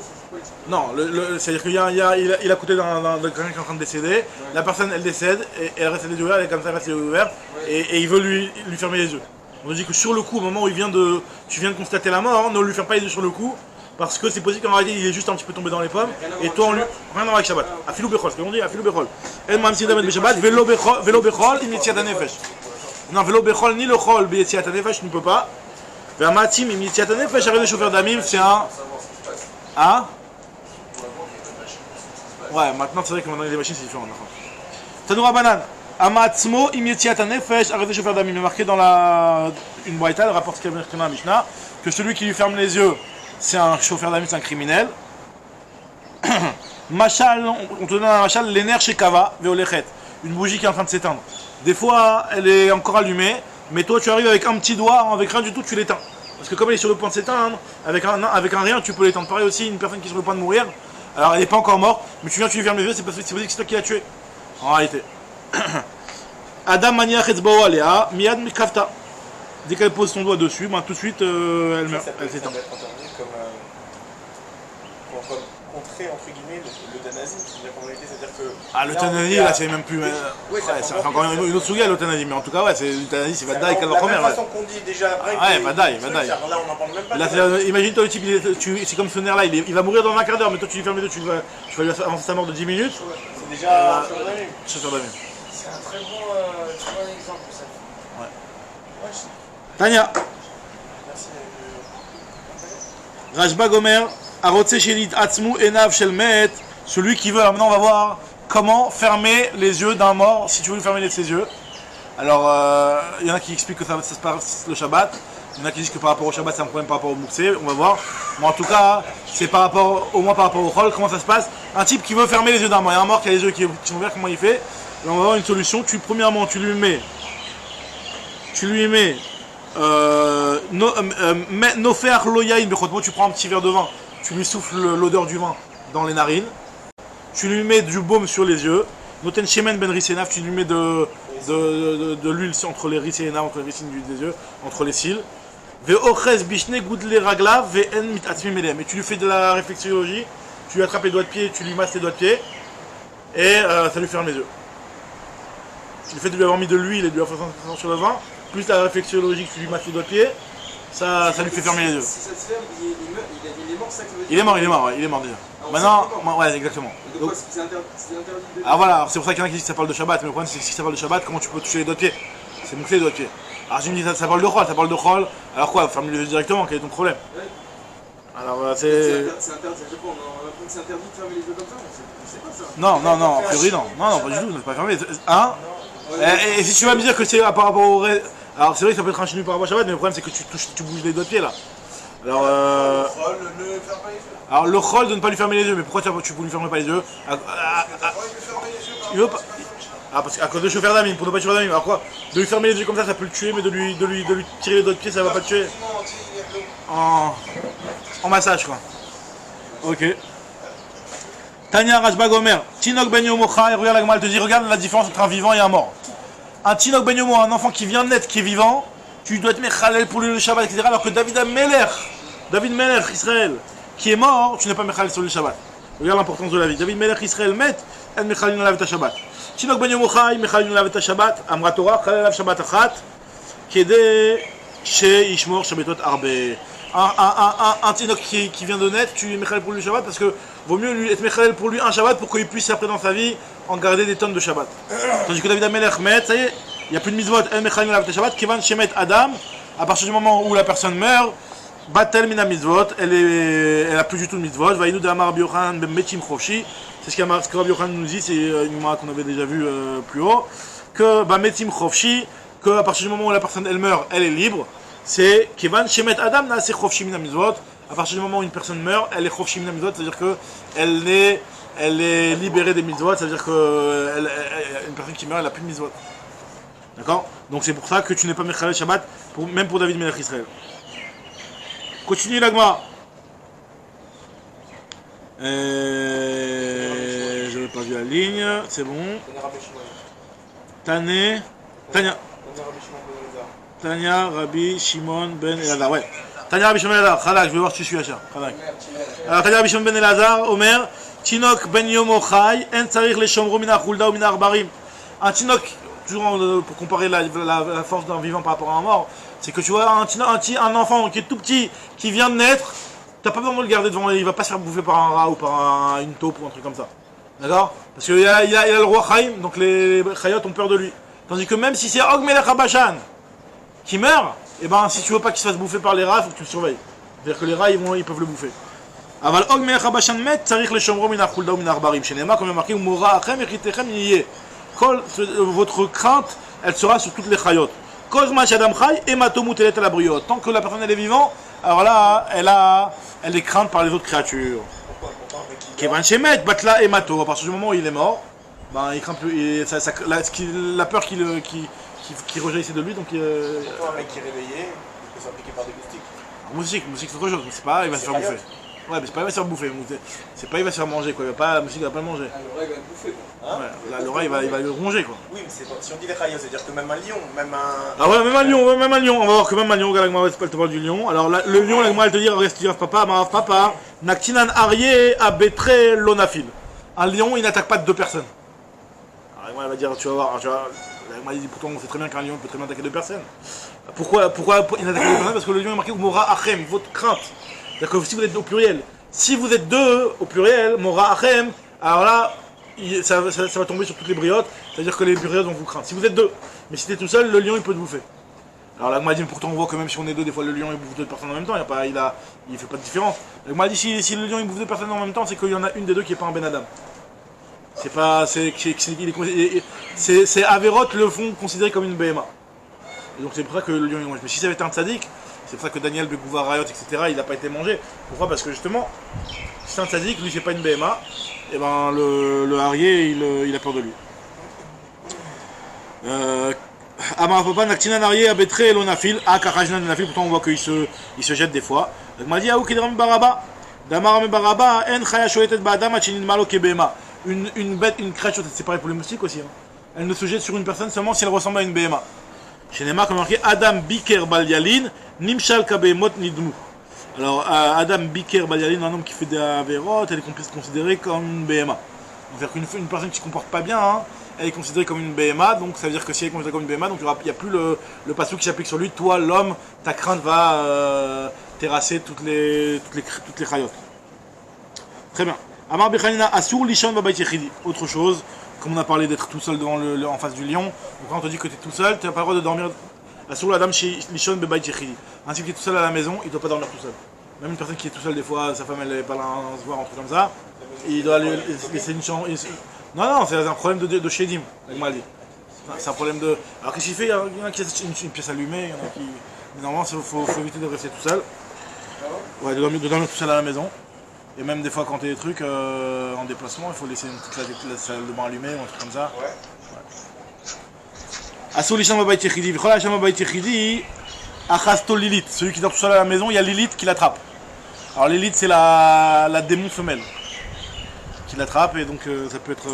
Non, c'est-à-dire qu'il a coûté dans quelqu'un qui est en train de décéder, ouais. La personne elle décède, et elle reste les yeux ouverts, elle est comme ça, elle reste les yeux ouverts, ouais. et il veut lui fermer les yeux. On nous dit que sur le coup, au moment où tu viens de constater la mort, ne lui ferme pas les yeux sur le coup, parce que c'est possible qu'en réalité il est juste un petit peu tombé dans les pommes, et toi on lui. Rien à voir avec Shabbat. Afilou Bechol, c'est ce qu'on dit, Afilou Bechol. El Mamsi Damed Beshabbat, Velo Bechol, Imitiat Anefesh. Non, Velo Bechol ni le Chol, Beyetiat Anefesh, tu ne peux pas. Vermatim, Imitiat Anefesh, avec les chauffeurs d'Amim, c'est un. Ah? Ouais, maintenant c'est vrai que maintenant les machines c'est différent. Tanoura Banan. Amatzmo imitiat anefesh, arrêtez chauffeur d'amim. Il est marqué dans une boîte, le rapport ce qu'il y a dans la Mishnah, que celui qui lui ferme les yeux, c'est un chauffeur d'amim, c'est un criminel. Machal, on te donne un machal, l'éner chez Kava, veolechet, une bougie qui est en train de s'éteindre. Des fois, elle est encore allumée, mais toi tu arrives avec un petit doigt, avec rien du tout, tu l'éteins. Parce que comme elle est sur le point de s'éteindre, avec un rien, tu peux l'éteindre. Pareil aussi, une personne qui est sur le point de mourir, alors elle n'est pas encore morte, mais tu viens, tu lui fermes les yeux, c'est possible que c'est toi qui l'as tué. En réalité. Adam maniach etzbao alea, miad mikafta. Dès qu'elle pose son doigt dessus, tout de suite elle meurt, elle s'éteint. Ça peut être entendu comme contrer entre guillemets l'euthanasie. C'est-à-dire que. Ah, l'euthanasie là c'est même plus. Oui, c'est encore une autre souga l'euthanasie, mais en tout cas ouais, c'est l'euthanasie, c'est Vadaï qu'elle la première. La façon qu'on dit déjà après. Ouais, Vadaï. Là on n'en parle même pas. Imagine toi le type, c'est comme ce nerf là, il va mourir dans un quart d'heure, mais toi tu lui fermes les deux, tu vas lui avancer sa mort de 10 minutes. C'est déjà chauffeur d'amim. C'est un très bon exemple pour ça. Ouais. Tania. Merci. Rajba Gomer, Arotse Shelit Atzmu Enav Shelmet, celui qui veut, alors maintenant on va voir comment fermer les yeux d'un mort, si tu veux lui fermer ses yeux. Alors, il y en a qui expliquent que ça se passe le Shabbat, Il y en a qui disent que par rapport au Shabbat, c'est un problème par rapport au Moussé, on va voir. Mais en tout cas, c'est par rapport, au moins par rapport au Chol. Comment ça se passe? Un type qui veut fermer les yeux d'un mort. Il y a un mort qui a les yeux qui sont ouverts, comment il fait? Et on va avoir une solution. Premièrement, tu lui mets Nofer Loyain, tu prends un petit verre de vin, tu lui souffles l'odeur du vin dans les narines, tu lui mets du baume sur les yeux, Noten Shemen Ben Risenav, tu lui mets de l'huile entre les risenav, entre les racines des yeux, entre les cils. Ve'ochez bishne goudle ragla ve'en mitatzmi melem. Et tu lui fais de la réflexologie, tu lui attrapes les doigts de pied, tu lui masses les doigts de pied, et ça lui ferme les yeux. Le fait de lui avoir mis de l'huile et de lui avoir fait sur le vin, plus la réflexologie que tu lui masses les doigts de pied, ça lui fait fermer les yeux. Si ça se ferme, il est mort, c'est ça que ça veut dire? Il est mort déjà. Maintenant, ouais, exactement. Donc, c'est interdit de... Ah voilà, c'est pour ça qu'il y en a qui disent que ça parle de Shabbat, mais le problème c'est que si ça parle de Shabbat, comment tu peux toucher les doigts de pied? C'est mousser les doigts de pied. Alors je me dis, ça parle de Chol, alors quoi, ferme les yeux directement, quel est ton problème? Ouais. Alors C'est interdit, ça fait quoi? On apprend que c'est interdit de fermer les yeux comme ça? Je sais pas ça. Non, a priori non, pas du tout, c'est pas fermé. Hein? Et si tu vas me dire que c'est par rapport au reste. Alors c'est vrai que ça peut être un chenu par rapport au Shabbat, mais le problème c'est que tu bouges les doigts de pied là. Alors, alors le Chol de ne pas lui fermer les yeux, mais pourquoi tu peux lui fermer pas les yeux? Il veut pas. Ah, parce qu'à cause de chauffer d'amine, pour ne pas chauffer d'amine. Alors quoi? De lui fermer les yeux comme ça peut le tuer, mais de lui tirer les doigts de pied, ça va pas le tuer. En massage quoi. Ok. Tania Rashba Gomer, Tinok Ben Yomo Chai, regarde la Gemara, elle te dit, regarde la différence entre un vivant et un mort. Un Tinok Ben Yomo, un enfant qui vient de naître, qui est vivant, tu dois te mettre Khalel pour lui le Shabbat, etc. Alors que David Melech, Israël, qui est mort, tu n'es pas Mechalel sur le Shabbat. Regarde l'importance de la vie. David Melech, Israël, met, en Mechalel na lavet Shabbat. Tinok Ben Yomo Chai, Mechalel na lavet Shabbat, Amra Torah, Khalel Shabbat Achat, Kede, She Ishmor Shabbatot Arbe. Un Tinok qui vient de naître, tu es Mechalel pour lui le Shabbat parce que vaut mieux lui être Mechalel pour lui un Shabbat pour qu'il puisse après dans sa vie en garder des tonnes de Shabbat. Tandis que David Amelech met, ça y est, il n'y a plus de mitzvot, El Mechalel na lavet Shabbat, Kevan Shemet Adam, à partir du moment où la personne meurt, Batel Mina mitzvot, elle a plus du tout de mitzvot, Vaïnou de Amar Rabbi Yochanan Ben Metim Chofshi, c'est ce que Rabbi Yochanan nous dit, c'est une Gemara qu'on avait déjà vu plus haut, que Metim Chofshi, que à partir du moment où la personne elle meurt, elle est libre. C'est Kevan Shemet Adam na c'est Chofshi Mina mitzvot. À partir du moment où une personne meurt, elle est Chofshi Mina mitzvot, c'est-à-dire que elle est libérée des mitzvot, c'est-à-dire que une personne qui meurt, elle n'a plus de mitzvot. D'accord? Donc c'est pour ça que tu n'es pas Mechalel Shabbat, même pour David Melech Israël. Continue l'agma. Je n'ai pas vu la ligne, c'est bon. Tania Rabbi Shimon Ben Elazar, ouais. Tania Rabbi Shimon Ben Elazar, Khalak, je vais voir si tu suis Hacha. Alors Tania Rabbi Shimon Ben Elazar, Omer, Tinok Ben Yomo Chai, En Tsarich Le Shomro Mina Chulda ou Mina Arbarim. Un Tinok, toujours pour comparer la force d'un vivant par rapport à un mort, c'est que tu vois un enfant qui est tout petit, qui vient de naître, t'as pas besoin de le garder devant, il va pas se faire bouffer par un rat ou par une taupe ou un truc comme ça. D'accord? Parce qu'il y a le roi Chaim, donc les Chayot ont peur de lui. Tandis que même si c'est Og Melech HaBashan qui meurt, et ben si tu veux pas qu'il se fasse bouffer par les rats, il faut que tu le surveilles. C'est-à-dire que les rats ils peuvent le bouffer. Aval Og Melech HaBashan met, Tsarich Le Shomro Mina Chulda ou Mina Arbarim. Chez Nema, comme il y a marqué, Mora Achem Echitechem Yiyeh. Votre crainte, elle sera sur toutes les Chayot. Kozma Shadam Chay, Ematomut Elet la Briot. Tant que la personne elle est vivante, alors là, elle est crainte par les autres créatures. Kevan Shemet, Batla Emato. À partir du moment où il est mort, ben il craint plus. La peur qui rejaillissait de lui, donc. Pour un mec qui est réveillé, il peut se faire piquer par des moustiques. Moustique c'est autre chose, c'est pas, il va se faire bouffer. Ouais, mais c'est pas il va se faire bouffer, c'est pas il va se faire manger quoi, la moustique va pas le manger. Ah, l'oreille va le bouffer quoi. Hein? Ouais, l'oreille il va le ronger quoi. Oui, mais c'est pas... si on dit les rayos, c'est-à-dire que même un lion, même un... Ah ouais, même un lion, on va voir que même un lion, regarde la Gemara, elle te parle du lion. Alors le lion, la Gemara elle te dit, reste papa, Naktinan Arié Abetre Lonafil. Un lion, il n'attaque pas de deux personnes. Alors la Gemara elle va dire, tu vas voir, la Gemara dit pourtant on sait très bien qu'un lion peut très bien attaquer deux personnes. Pourquoi il n'attaque pas deux personnes? Parce que le lion est marqué Mora Achem, votre crainte. C'est-à-dire que si vous êtes au pluriel, si vous êtes deux au pluriel, Mora Achem, alors là, ça va tomber sur toutes les briottes, c'est-à-dire que les briottes vont vous craindre. Si vous êtes deux, mais si t'es tout seul, le lion il peut te bouffer. Alors là, m'a dit, pourtant on voit que même si on est deux, des fois le lion il bouffe deux personnes en même temps, il fait pas de différence. Il m'a dit, si le lion il bouffe deux personnes en même temps, c'est qu'il y en a une des deux qui est pas un Ben Adam. C'est pas. C'est Averot le font considérer comme une BMA. Et donc c'est pour ça que le lion il mange. Mais si ça avait été un tzaddik, c'est pour ça que Daniel Begouva Rayot, etc., il n'a pas été mangé. Pourquoi? Parce que justement, si c'est un tzaddik, lui c'est pas une BMA, et ben le Harrier il a peur de lui. Amar Papa Naktina Harrier Abetre Elonafil, Akachajna Nafil, pourtant on voit qu'il se jette des fois. Donc m'a dit Aou Kedram Baraba, Damar Baraba, En Chaya Shoetet Badam, Achin Malo Kebema. Une bête, une créature, c'est pareil pour les moustiques aussi. Hein. Elle ne se jette sur une personne seulement si elle ressemble à une BMA. Chez Neymar, comme marqué Adam Biker Balyalin, Nimshal Kabemot Nidmu. Alors, Adam Biker Balyalin, un homme qui fait des avérotes, elle est considérée comme une BMA. C'est-à-dire qu'une personne qui ne se comporte pas bien, hein, elle est considérée comme une BMA, donc ça veut dire que si elle est considérée comme une BMA, donc il n'y a plus le passou qui s'applique sur lui. Toi, l'homme, ta crainte va terrasser toutes les chayotes. Très bien. Amar Bechanina Asur Lishon Babayt Yechidi. Autre chose, comme on a parlé d'être tout seul devant en face du lion, donc quand on te dit que tu es tout seul, tu n'as pas le droit de dormir. Asur la dame chez Lishon Babayt Yechidi. Ainsi que tu es tout seul à la maison, il ne doit pas dormir tout seul. Même une personne qui est tout seule, des fois, sa femme elle n'est pas là à se voir, un truc comme ça, il doit laisser une chambre. Non, c'est un problème de Shedim, avec Mali. C'est un problème de. Alors qu'est-ce qu'il fait? Il y en a qui laissent une pièce allumée, il y en a qui. Mais normalement, il faut éviter de rester tout seul. Ouais, de dormir tout seul à la maison. Et même des fois quand tu as des trucs en déplacement, il faut laisser une petite la salle de bain allumée ou un truc comme ça. Ouais. Asur Lishon Babayt Yechidi, V'chol Lishon Babayt Yechidi, Achasto Lilith. Celui qui dort tout seul à la maison, il y a Lilith qui l'attrape. Alors Lilith c'est la démon femelle qui l'attrape et donc ça peut être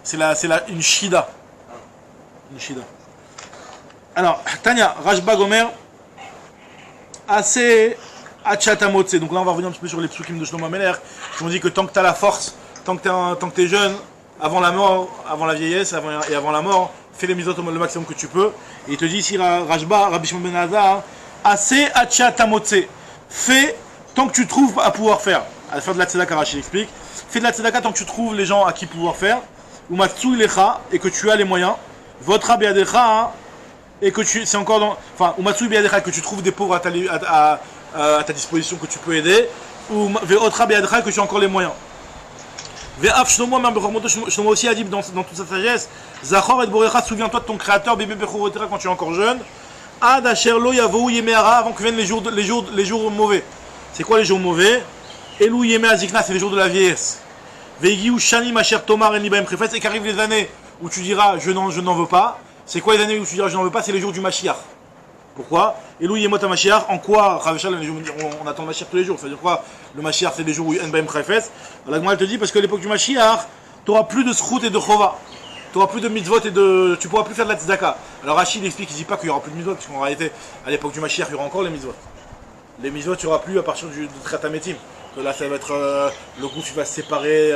c'est une shida. Une shida. Alors Tanya Rashba Gomer assez Achatamotse. Donc là on va revenir un petit peu sur les psukim de Shlomo Ameler qui ont dit que tant que tu as la force, tant que tu es jeune, avant la mort, avant la vieillesse et avant la mort, fais les mitzvot le maximum que tu peux. Et il te dit ici Rashba, Rabbi Shimon ben Hazar, assez Achatamotse. Fais tant que tu trouves à pouvoir faire. À faire de la tzedaka, Rashi explique. Fais de la tzedaka tant que tu trouves les gens à qui pouvoir faire. Ou matsu ilecha, et que tu as les moyens. Votre biadecha, et que tu. C'est encore dans. Enfin, ou matsu biadecha, que tu trouves des pauvres à ta disposition que tu peux aider. Ou ve'otra biadecha, que tu as encore les moyens. Ve'af Shlomo, même Shlomo aussi a dit dans toute sa sagesse, Zachor et Borecha, souviens-toi de ton créateur, bébé bechorotera, quand tu es encore jeune. Ad asher lo yavou yemehara, avant que viennent les jours mauvais. C'est quoi les jours mauvais? Elou yeme azikna, c'est les jours de la vieillesse. Veigiu shani masher tomar en libaim prefetz, et qu'arrivent les années où tu diras je n'en veux pas. C'est quoi les années où tu diras je n'en veux pas? C'est les jours du Mashiach. Pourquoi? Elou yemot Mashiach, en quoi Ravachal, on attend le Mashiach tous les jours. Ça veut dire quoi? Le Mashiach c'est les jours où en baim prefetz. La Gemara te dit parce que à l'époque du Mashiach, tu n'auras plus de schrout et de chova. Tu n'auras plus de mitzvot et de. Tu pourras plus faire de la tzedaka. Alors Rachid explique, il ne dit pas qu'il n'y aura plus de mitzvot, parce qu'en réalité, à l'époque du Mashiach, il y aura encore les mitzvot. Les mitzvot, tu n'auras plus à partir du Tratametim. Que là, ça va être. Le gouffre il va se séparer,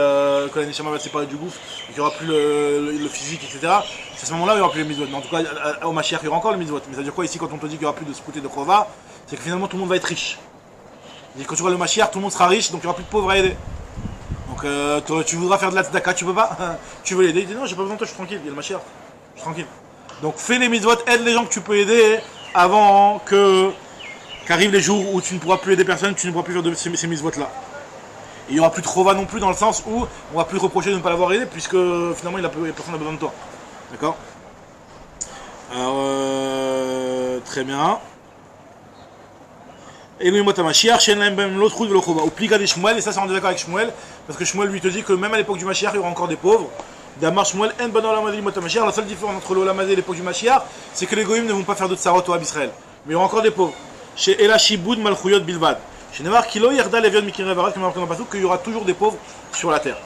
que la Neshama va se séparer du gouffre, il n'y aura plus le physique, etc. C'est à ce moment-là où il n'y aura plus les mitzvot. Mais en tout cas, au Mashiach, il y aura encore les mitzvot. Mais ça veut dire quoi ici, quand on te dit qu'il n'y aura plus de scouté de chova? C'est que finalement, tout le monde va être riche. Et quand tu vois le Mashiach, tout le monde sera riche, donc il n'y aura plus de pauvres à aider. Donc tu voudras faire de la tzedaka, tu peux pas. Tu veux l'aider, il dit non, j'ai pas besoin de toi, je suis tranquille, il y a le Mashiach, je suis tranquille. Donc fais les mitzvot, aide les gens que tu peux aider avant qu'arrivent les jours où tu ne pourras plus aider personne, tu ne pourras plus faire ces mitzvot là. Et il n'y aura plus de chova non plus dans le sens où on va plus reprocher de ne pas l'avoir aidé puisque finalement personne n'a besoin de toi. D'accord? Alors très bien. Et nous, Mashiach, Shen Laim Bem l'autre route de l'Ochova. Ou Pliga des Shmuel, et ça, c'est en désaccord avec Shmuel, parce que Shmuel lui te dit que même à l'époque du Mashiach, il y aura encore des pauvres. D'Amar Shmuel, En Ben Olam Hazeh Mot Mashiach. La seule différence entre l'Olam Hazeh et l'époque du Mashiach, c'est que les Goïms ne vont pas faire de tsarot au Ab Israël. Mais il y aura encore des pauvres. Chez Ela Shiboud Malchuyot Bilvad. Chez Neymar Kilo Yerda Levion Mikirev Varat, comme marqué dans le Pasuk, qu'il y aura toujours des pauvres sur la terre.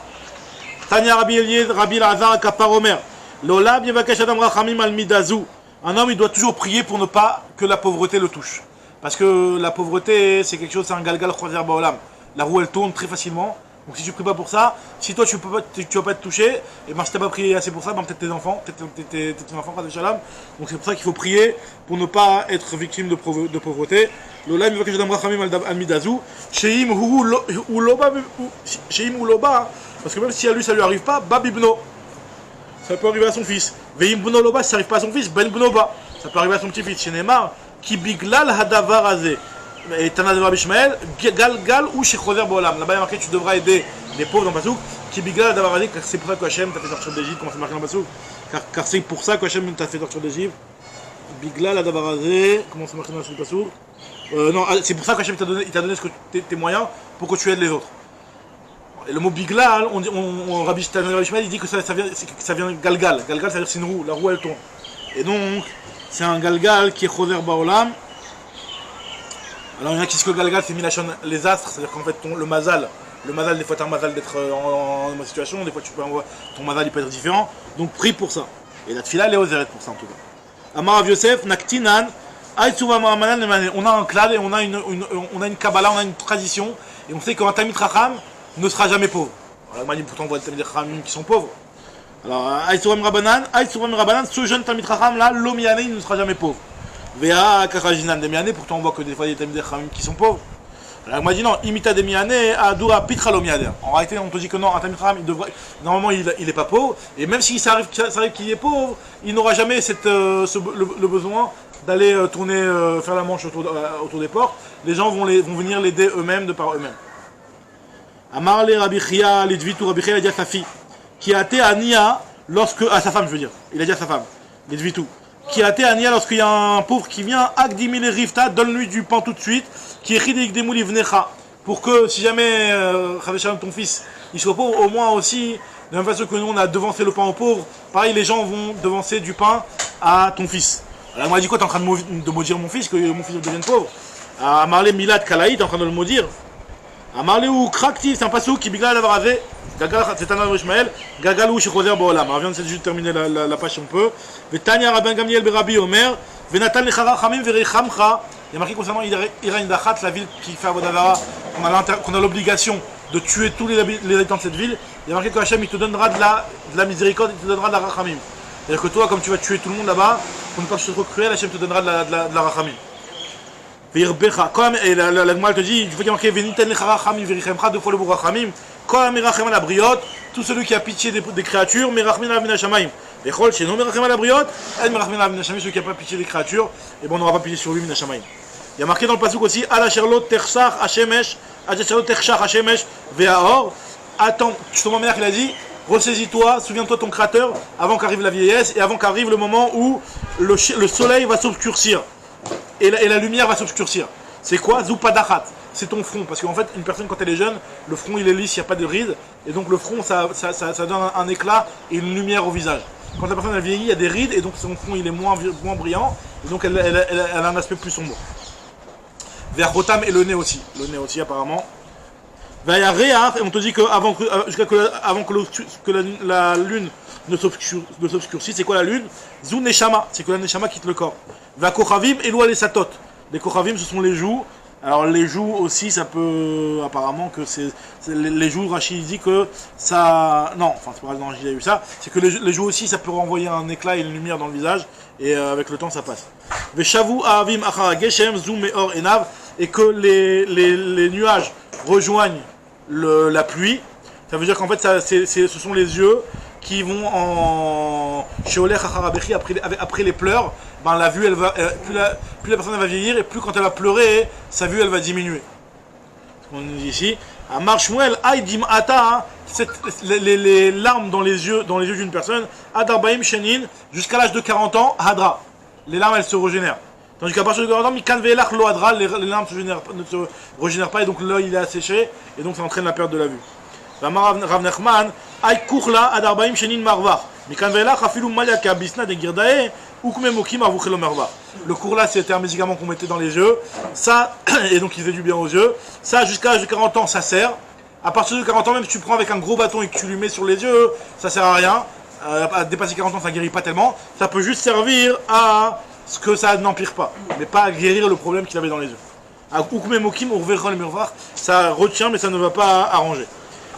Tanya Rabbi Eliez, Rabbi Lazar, Kapar Omer. L'Olam Yevakesh Adam Rachamim Al Midazu. Un homme, il doit toujours prier pour ne pas que la pauvreté le touche. Parce que la pauvreté, c'est quelque chose, c'est un galgal croisière baolam. La roue, elle tourne très facilement. Donc si tu pries pas pour ça, si toi tu vas pas être touché, et ben si t'as pas prié assez pour ça, ben peut-être tes enfants, tes enfants, Shalom. Donc c'est pour ça qu'il faut prier pour ne pas être victime de pauvreté. L'olam il va que je donne rachamim al midazu. Sheim ou loba, parce que même si à lui ça lui arrive pas, babibno, ça peut arriver à son fils. Veim bno loba, si ça arrive pas à son fils, ben bnoba, ça peut arriver à son petit-fils. Chez Neymar. Qui biglal hadavar azé. Et Tana de Rabbi Ishmael, gal ou chez Choser Bolam. Là-bas il y a marqué tu devras aider les pauvres dans le Pasuk. Qui biglal hadavar azé, car c'est pour ça que Hachem t'a fait sortir d'Égypte, comment c'est marqué dans le Pasuk. Car c'est pour ça que Hachem t'a fait sortir d'Égypte. Bigla la Davarazé, comment c'est marqué dans le Passour? Non, c'est pour ça qu'Hachem il t'a donné tes moyens pour que tu aides les autres. Et le mot Bigla, Rabbi Shmuel il dit que ça vient Galgal. Galgal, ça veut dire c'est une roue, la roue elle tourne. Et donc, c'est un Galgal qui est Choser Baolam. Alors il y en a qui disent que le Galgal c'est Milachon les astres, c'est-à-dire qu'en fait le mazal, des fois tu as un mazal d'être en bonne situation, des fois ton mazal il peut être différent, donc prie pour ça. Et la tfila elle est aux pour ça en tout cas. Amar Rav Yosef, Naktinan, on a un klal et on a une kabbalah, on a une tradition, et on sait qu'un Talmid Chacham ne sera jamais pauvre. Alors moi pourtant on voit des Talmid Chacham qui sont pauvres. Alors Aïtsouvem Rabanan, ce jeune Talmid Chacham là, l'Omiane il ne sera jamais pauvre. Véa Karajinan de Miané, pourtant on voit que des fois il y a des Talmid Chachamim qui sont pauvres. Alors il m'a dit non, imita de Miané, Adoura Pitra Lomiader. En réalité on te dit que non, un Talmid Chacham normalement il est pas pauvre, et même si ça arrive qu'il est pauvre, il n'aura jamais le besoin d'aller tourner, faire la manche autour des portes. Les gens vont venir l'aider eux-mêmes de par eux-mêmes. Amar le Rabbi Chia, l'Edvitu, Rabbi Chia il a dit à sa fille, qui a été à Nia à sa femme je veux dire, il a dit à sa femme, l'Edvitu. Qui a été Ania lorsqu'il y a un pauvre qui vient, Akdimil Rifta, donne-lui du pain tout de suite, qui est Chidik Demouli Vnecha, pour que si jamais ton fils il soit pauvre, au moins aussi, de la même façon que nous on a devancé le pain aux pauvres, pareil les gens vont devancer du pain à ton fils. Alors il m'a dit quoi, t'es en train de maudire mon fils, que mon fils devienne pauvre? À Marlé Milad Kalaï, t'es en train de le maudire. À Marlé ou Krakti, c'est un passou qui bigla la varazé. C'est un autre Ishmael, Gagalou chez Choser Baolam. On vient juste de terminer la page si on peut. Vetania Rabban Gamliel Berabi Omer, Venatan Lechara Chamim Verichamcha. Il y a marqué concernant Irain Dachat, la ville qui fait Avodavara, qu'on a l'obligation de tuer tous les habitants de cette ville. Il y a marqué que Hachem il te donnera de la miséricorde, il te donnera de la Rachamim. C'est-à-dire que toi, comme tu vas tuer tout le monde là-bas, pour ne pas que tu sois trop cruel, Hachem te donnera de la Rachamim. Et la Gemara te dit, il faut qu'il y ait marqué Venitan Lechara Chamim Verichamcha, deux fois le mot Rachamim. Tout celui qui a pitié des créatures, celui qui n'a pas pitié des créatures, et bon on n'aura pas pitié sur lui, Minashamayim. Il y a marqué dans le pasuk aussi, attends, je te vois qu'il a dit, ressaisis-toi, souviens-toi de ton créateur, avant qu'arrive la vieillesse, et avant qu'arrive le moment où le soleil va s'obscurcir, et la lumière va s'obscurcir. C'est quoi? Zupadachat. C'est ton front, parce qu'en fait, une personne quand elle est jeune, le front il est lisse, il n'y a pas de rides, et donc le front ça donne un éclat et une lumière au visage. Quand la personne elle vieillit, il y a des rides, et donc son front il est moins brillant, et donc elle a un aspect plus sombre. Vers Rotam et le nez aussi apparemment. Et on te dit qu'avant que la lune ne s'obscurcisse, c'est quoi la lune? Zou Neshama, c'est que la Neshama quitte le corps. Va Kochavim et Loa les Satot. Les Kochavim ce sont les joues. Alors les joues aussi, ça peut apparemment que les joues, Rachid dit que ça, non, enfin c'est pas grave, j'ai eu ça, c'est que les joues aussi, ça peut renvoyer un éclat et une lumière dans le visage, et avec le temps ça passe. Veshavu avim achara geshem zoom meor enav, et que les nuages rejoignent la pluie. Ça veut dire qu'en fait ce sont les yeux qui vont en Sheolech Acharabechi après les pleurs. Ben, la vue, elle va, plus la personne elle va vieillir, et plus quand elle va pleurer, sa vue elle va diminuer. On dit ici, à Marshmuel, Aïdim Ata, les larmes dans les yeux d'une personne, Adarbaim Shenin, jusqu'à l'âge de 40 ans, Hadra. Les larmes elles se régénèrent. Tandis qu'à partir de 40 ans, Mikan Ve'elach Lo Hadra, les larmes ne se régénèrent pas, et donc l'œil il est asséché, et donc ça entraîne la perte de la vue. Rav Nachman, Aï Kuchla, Adarbaim Shenin Marvach. Mikan Ve'elach Afilu Maliaka Bisna de Girdae. Le cours là c'était un médicament qu'on mettait dans les yeux, ça, et donc il faisait du bien aux yeux, ça jusqu'à l'âge de 40 ans ça sert, à partir de 40 ans même si tu prends avec un gros bâton et que tu lui mets sur les yeux, ça sert à rien, à dépasser 40 ans ça guérit pas tellement, ça peut juste servir à ce que ça n'empire pas, mais pas à guérir le problème qu'il avait dans les yeux. Ça retient mais ça ne va pas arranger.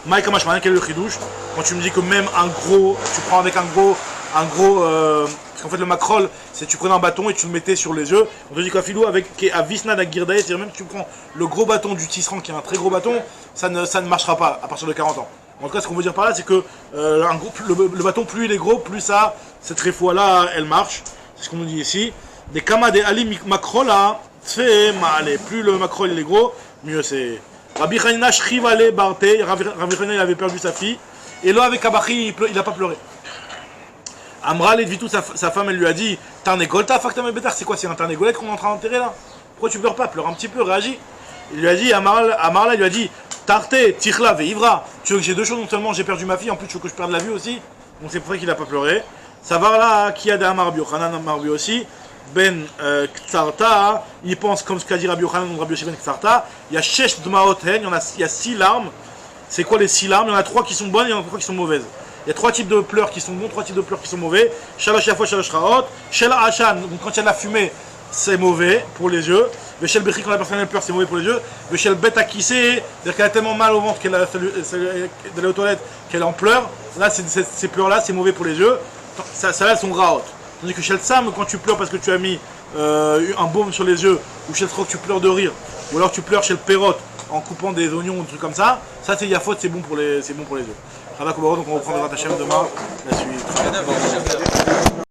Mike Amashman, quel est le chidouche? Quand tu me dis que même un gros, tu prends avec un gros parce qu'en fait le macrol, c'est tu prenais un bâton et tu le mettais sur les yeux. On te dit qu'Afilou avec Avisna d'Agirdae, c'est-à-dire même si tu prends le gros bâton du tisserand qui est un très gros bâton, ça ne marchera pas à partir de 40 ans. En tout cas, ce qu'on veut dire par là, c'est que le bâton, plus il est gros, plus ça, cette réfoua-là, elle marche. C'est ce qu'on nous dit ici. Des kama de ali macrola, c'est mal. Plus le macrol il est gros, mieux c'est. Rabbi Hanina Shrivale Barte, Rabbi Hanina il avait perdu sa fille, et là avec Abachi, il n'a pas pleuré. Amral et Vitou, sa femme, elle lui a dit Tarnegolta, Faktam et Betar, c'est quoi? C'est un Tarnegolette qu'on est en train d'enterrer là? Pourquoi tu pleures pas? Pleure un petit peu, réagis. Il lui a dit, Amral, il lui a dit Tarte, Tichla, Veivra. Tu veux que j'ai deux choses, non seulement j'ai perdu ma fille, en plus tu veux que je perde la vue aussi? Donc c'est pour ça qu'il a pas pleuré. Ça va là, qui a des Amarbi, Yochanan Amarbi aussi. Ben Ktsarta, il pense comme ce qu'a dit Rabbi Yochanan, Rabbi Yossi Ben Ktsarta. Il y a Shesh Dmaoten, il y a 6 larmes. C'est quoi les 6 larmes? Il y en a 3 qui sont bonnes et il y en a 3 qui sont mauvaises. Il y a 3 types de pleurs qui sont bons, 3 types de pleurs qui sont mauvais. Shalosh Yafo, Shalosh Raot. Shel Hashan, donc quand il y a de la fumée, c'est mauvais pour les yeux. Le Shel Bechri, quand la personne elle pleure, c'est mauvais pour les yeux. Le Shel Bet Akissé, c'est-à-dire qu'elle a tellement mal au ventre qu'elle a d'aller aux toilettes qu'elle en pleure. Là, ces pleurs-là, c'est mauvais pour les yeux. Ça là, elles sont Raot. Tandis que Shel Sam, quand tu pleures parce que tu as mis un baume sur les yeux, ou Shel Trok, tu pleures de rire, ou alors tu pleures chez le Perrot en coupant des oignons ou des trucs comme ça, c'est Yafot, c'est bon pour les yeux. Donc on reprend le Rat Hashem demain, la suite.